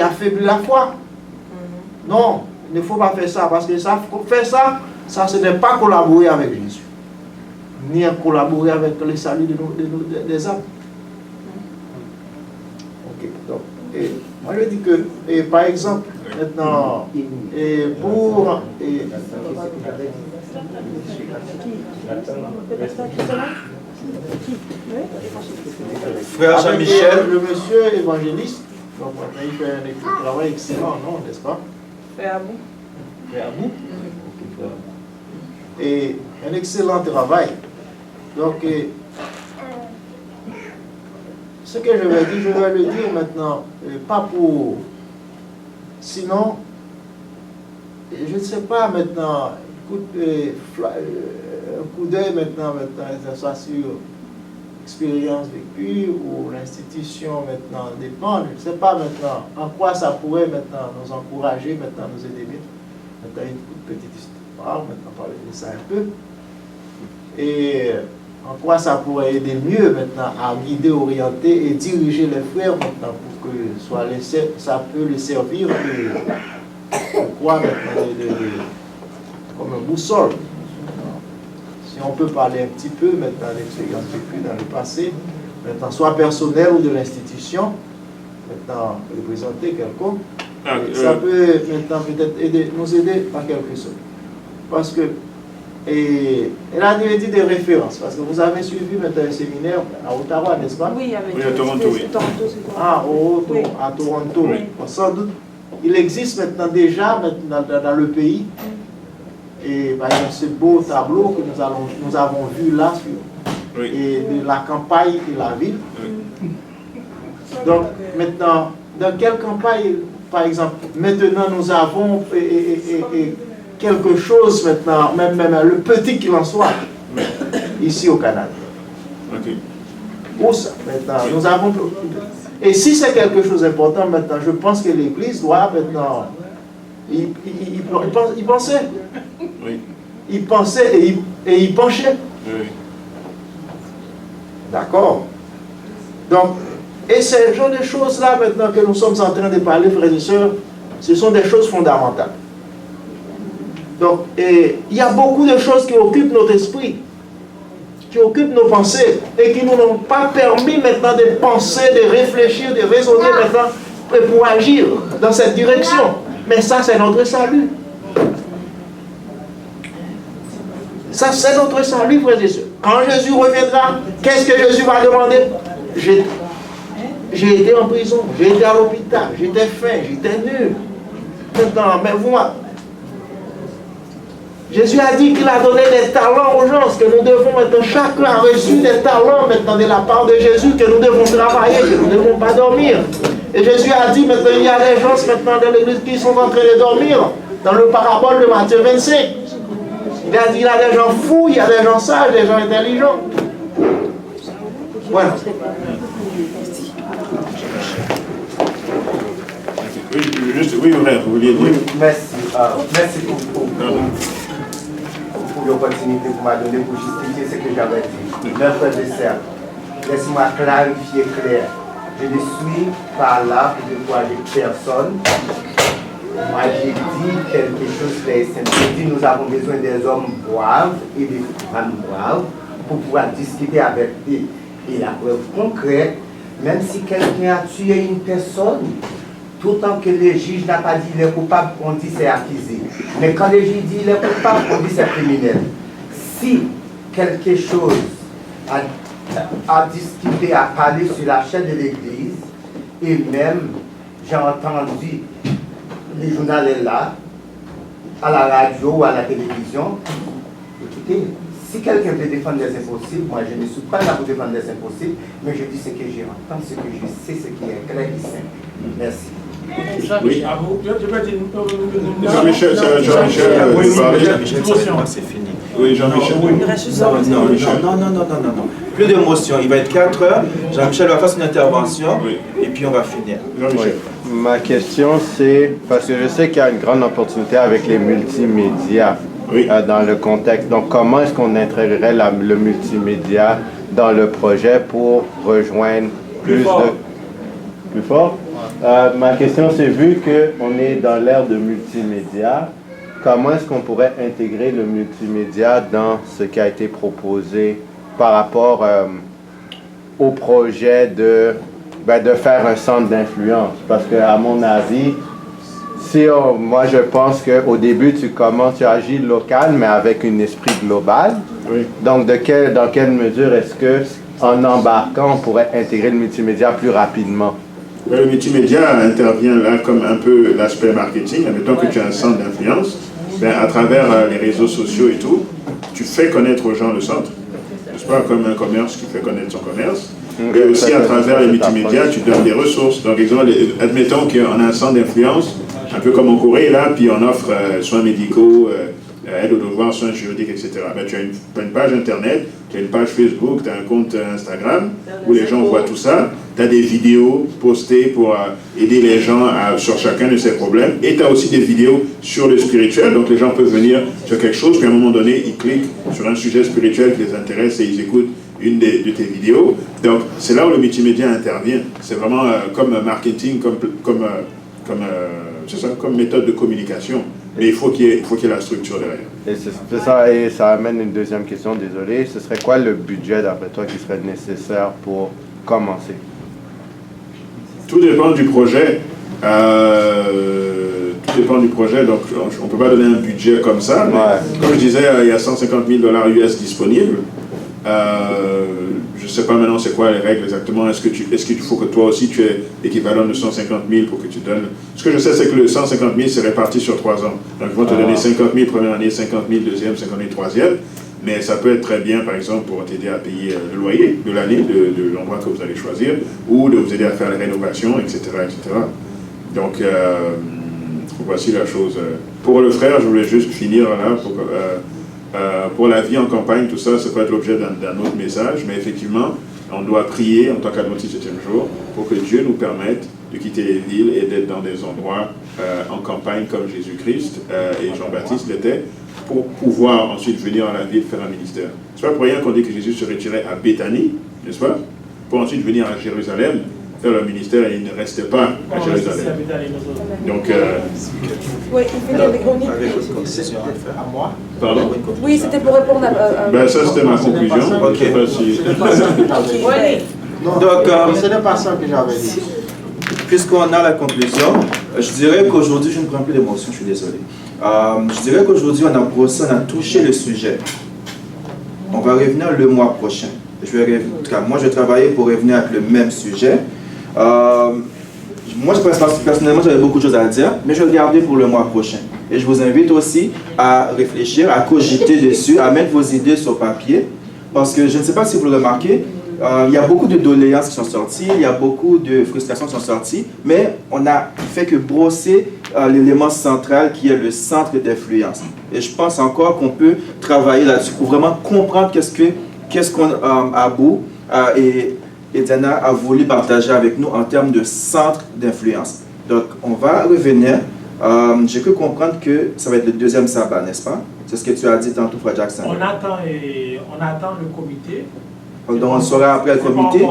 affaiblissent la foi. Non, il ne faut pas faire ça, parce que ça, faire ça, ce n'est pas collaborer avec Jésus, ni collaborer avec le salut des âmes. Ok, donc, moi je dis que, par exemple, maintenant,
Frère Jean-Michel,
le monsieur évangéliste, donc il fait un travail excellent, non, n'est-ce pas?
Frère Abou.
Frère Abou. Et un excellent travail. Donc, ce que je vais le dire maintenant, pas pour... Sinon, je ne sais pas maintenant, un coup d'œil maintenant, ça soit sur expérience vécue ou l'institution maintenant dépend. Je ne sais pas maintenant en quoi ça pourrait maintenant nous encourager, maintenant nous aider bien. Maintenant une petite histoire, maintenant parler de ça un peu. Et en quoi ça pourrait aider mieux maintenant à guider, orienter et diriger les frères maintenant pour que ça peut les servir de quoi maintenant comme un boussole. Si on peut parler un petit peu maintenant d'expérience vécue dans le passé, maintenant soit personnel ou de l'institution, maintenant représenter quelqu'un, ça peut maintenant peut-être nous aider en quelque sorte. Parce que elle a dit des références, parce que vous avez suivi maintenant un séminaire à Ottawa, n'est-ce pas?
Oui,
à Toronto, oui.
À Toronto. Oui. Sans doute, il existe maintenant déjà dans le pays, et par exemple ce beau tableau que nous avons vu là, et de la campagne et la ville. Oui. Donc maintenant, dans quelle campagne, par exemple, maintenant nous avons quelque chose maintenant, même le petit qu'il en soit, ici au Canada.
Okay.
Où ça, maintenant, nous avons... Et si c'est quelque chose d'important maintenant, je pense que l'Église doit maintenant... Il pensait.
Oui.
Il pensait et il penchait.
Oui.
D'accord. Donc, et ces genre de choses-là maintenant que nous sommes en train de parler, frères et sœurs, ce sont des choses fondamentales. Donc, il y a beaucoup de choses qui occupent notre esprit, qui occupent nos pensées, et qui ne nous ont pas permis maintenant de penser, de réfléchir, de raisonner maintenant, pour agir dans cette direction. Mais ça, c'est notre salut. Ça, c'est notre salut, frères et sœurs. Quand Jésus reviendra, qu'est-ce que Jésus va demander? J'ai été en prison, j'ai été à l'hôpital, j'étais faim, j'étais nul. Maintenant, mais vous, Jésus a dit qu'il a donné des talents aux gens, que nous devons maintenant, chacun a reçu des talents maintenant de la part de Jésus, que nous devons travailler, que nous ne devons pas dormir. Et Jésus a dit maintenant, il y a des gens maintenant dans l'église qui sont en train de dormir, dans le parabole de Matthieu 25. Il a dit, il y a des gens fous, il y a des gens sages, des gens intelligents. Voilà.
Oui, vous vouliez dire.
Merci. Merci pour l'opportunité que vous m'avez donnée pour justifier ce que j'avais dit. Notre dessert. Laisse-moi clarifier clair. Je ne suis pas là pour décourager personne. Moi, j'ai dit quelque chose de simple. J'ai dit nous avons besoin des hommes braves et des femmes braves pour pouvoir discuter avec eux. Et la preuve concrète, même si quelqu'un a tué une personne, tout autant que le juge n'a pas dit il est coupable, on dit c'est accusé. Mais quand le juge dit il est coupable, on dit c'est criminel. Si quelque chose a discuté, a parlé sur la chaîne de l'Église, et même j'ai entendu les journalistes là, à la radio ou à la télévision, écoutez, si quelqu'un peut défendre des impossibles, moi je ne suis pas là pour défendre des impossibles, mais je dis ce que j'ai entendu, ce que je sais, ce qui est clair et simple. Merci.
Oui.
Jean-Michel,
c'est fini. Oui, Jean-Michel.
Non. Plus d'émotion. Il va être 4 heures. Jean-Michel va faire son intervention et puis on va finir.
Oui. Ma question, c'est, parce que je sais qu'il y a une grande opportunité avec les multimédias dans le contexte. Donc, comment est-ce qu'on intégrerait le multimédia dans le projet pour rejoindre plus de... Plus fort? Ma question, c'est vu qu'on est dans l'ère de multimédia, comment est-ce qu'on pourrait intégrer le multimédia dans ce qui a été proposé par rapport au projet de faire un centre d'influence? Parce qu'à mon avis, moi je pense qu'au début tu agis local mais avec un esprit global. Oui. Donc dans quelle mesure est-ce qu'en embarquant on pourrait intégrer le multimédia plus rapidement?
Le multimédia intervient là comme un peu l'aspect marketing. Admettons que tu as un centre d'influence, à travers les réseaux sociaux et tout, tu fais connaître aux gens le centre. N'est-ce pas, comme un commerce qui fait connaître son commerce. Et aussi à travers les multimédias, tu donnes des ressources. Donc, exemple, admettons qu'on a un centre d'influence, un peu comme en Corée, là, puis on offre soins médicaux, aide aux devoirs, soins juridiques, etc. Tu as une page Internet, tu as une page Facebook, tu as un compte Instagram, où les gens voient tout ça. Tu as des vidéos postées pour aider les gens sur chacun de ces problèmes. Et tu as aussi des vidéos sur le spirituel. Donc les gens peuvent venir sur quelque chose, puis à un moment donné, ils cliquent sur un sujet spirituel qui les intéresse et ils écoutent une de tes vidéos. Donc c'est là où le multimédia intervient. C'est vraiment comme marketing, comme méthode de communication. Mais il faut qu'il y ait la structure derrière.
Et c'est ça, et ça amène une deuxième question, désolé. Ce serait quoi le budget, d'après toi, qui serait nécessaire pour commencer?
Tout dépend du projet. Donc on ne peut pas donner un budget comme ça. Mais comme je disais, il y a 150 000 $ US disponibles. Je ne sais pas maintenant c'est quoi les règles exactement. Est-ce qu'il faut que toi aussi tu aies l'équivalent de 150 000 pour que tu donnes... Ce que je sais, c'est que le 150 000 c'est réparti sur 3 ans. Donc ils vont te donner 50 000 première année, 50 000 deuxième, 50 000 troisième. Mais ça peut être très bien, par exemple, pour t'aider à payer le loyer de l'année, de l'endroit que vous allez choisir, ou de vous aider à faire la rénovation, etc. etc. Donc, voici la chose. Pour le frère, je voulais juste finir là, pour la vie en campagne, tout ça peut être l'objet d'un autre message, mais effectivement, on doit prier en tant qu'Adventiste 7e jour pour que Dieu nous permette de quitter les villes et d'être dans des endroits en campagne comme Jésus-Christ et Jean-Baptiste l'était, pour pouvoir ensuite venir à la ville faire un ministère. C'est pas pour rien qu'on dit que Jésus se retirait à Béthanie, n'est-ce pas? Pour ensuite venir à Jérusalem faire leur ministère et ils ne restaient pas à Jérusalem. Donc,
oui, il fait des chroniques.
À moi.
Pardon?
Oui, c'était pour répondre à...
Ben, ça, c'était ma conclusion.
Ok.
Je sais pas si...
Non,
Donc,
ce n'est pas ça que j'avais dit.
Puisqu'on a la conclusion, je dirais qu'aujourd'hui, je ne prends plus d'émotion, je suis désolé. Je dirais qu'aujourd'hui, on a touché le sujet. On va revenir le mois prochain. En tout cas, moi, je travaillais pour revenir avec le même sujet. Moi, personnellement, j'avais beaucoup de choses à dire, mais je vais le garder pour le mois prochain. Et je vous invite aussi à réfléchir, à cogiter dessus, à mettre vos idées sur papier. Parce que je ne sais pas si vous le remarquez, il y a beaucoup de doléances qui sont sorties, il y a beaucoup de frustrations qui sont sorties, mais on a fait que brosser l'élément central qui est le centre d'influence. Et je pense encore qu'on peut travailler là-dessus pour vraiment comprendre qu'est-ce qu'on Abou et Diana a voulu partager avec nous en termes de centre d'influence. Donc, on va revenir. J'ai cru comprendre que ça va être le deuxième sabbat, n'est-ce pas? C'est ce que tu as dit tantôt, Frère Jackson.
On attend le comité.
Donc, on saura après le comité.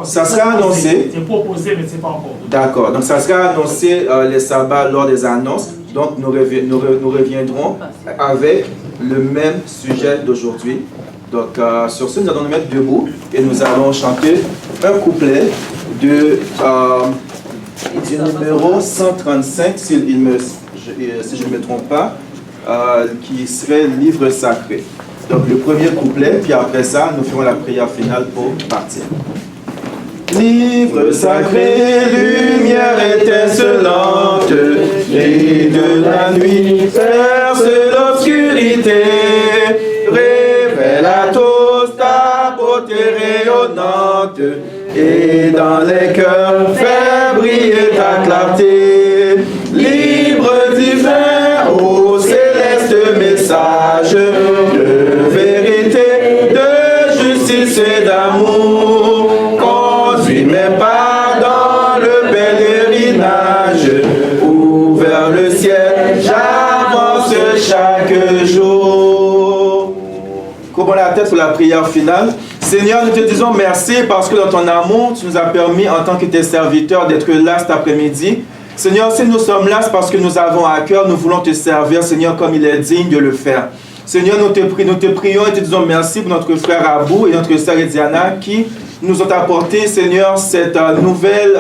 Ça sera annoncé.
C'est proposé, mais ce n'est pas encore voté.
D'accord. Donc, ça sera annoncé les sabbats lors des annonces. Donc, nous reviendrons avec le même sujet d'aujourd'hui. Donc, sur ce, nous allons nous mettre debout et nous allons chanter un couplet du numéro 135, si je ne me trompe pas, qui serait Livre sacré. Donc, le premier couplet, puis après ça, nous ferons la prière finale pour partir. Livre sacré, lumière étincelante, et de la nuit perce l'obscurité. Révèle à tous ta beauté rayonnante, et dans les cœurs fais briller ta clarté. Libre divin, ô céleste message de vérité, de justice et d'amour, conduis mes pas dans le pèlerinage, ouvert le ciel, j'avance chaque jour. Courbons la tête pour la prière finale. Seigneur, nous te disons merci parce que dans ton amour, tu nous as permis en tant que tes serviteurs d'être là cet après-midi. Seigneur, si nous sommes là, c'est parce que nous avons à cœur, nous voulons te servir, Seigneur, comme il est digne de le faire. Seigneur, nous te prions et te disons merci pour notre frère Abou et notre sœur Diana qui nous ont apporté, Seigneur, cette nouvelle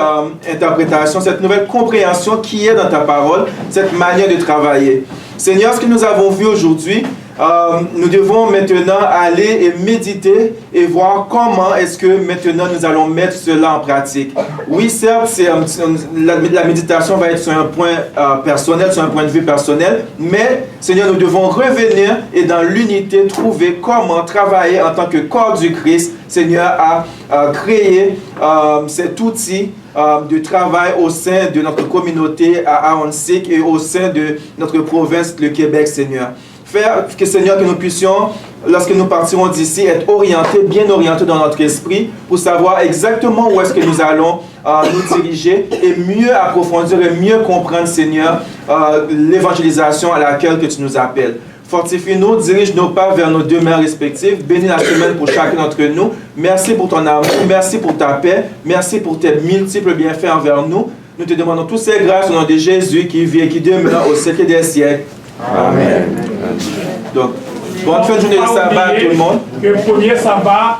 interprétation, cette nouvelle compréhension qui est dans ta parole, cette manière de travailler. Seigneur, ce que nous avons vu aujourd'hui, nous devons maintenant aller et méditer et voir comment est-ce que maintenant nous allons mettre cela en pratique. Oui, certes, la méditation va être sur un point personnel, sur un point de vue personnel, mais Seigneur, nous devons revenir et dans l'unité trouver comment travailler en tant que corps du Christ. Seigneur a créé cet outil de travail au sein de notre communauté à Ahuntsic et au sein de notre province, le Québec, Seigneur. Faire que, Seigneur, que nous puissions, lorsque nous partirons d'ici, être orientés, bien orientés dans notre esprit pour savoir exactement où est-ce que nous allons nous diriger et mieux approfondir et mieux comprendre, Seigneur, l'évangélisation à laquelle que tu nous appelles. Fortifie-nous, dirige nos pas vers nos demeures respectives. Bénis la semaine pour chacun d'entre nous. Merci pour ton amour, merci pour ta paix, merci pour tes multiples bienfaits envers nous. Nous te demandons toutes ces grâces au nom de Jésus qui vit et qui demeure au siècle des siècles. Amen. Donc, bonne fin de journée de sabbat à tout le monde.
Que le premier sabbat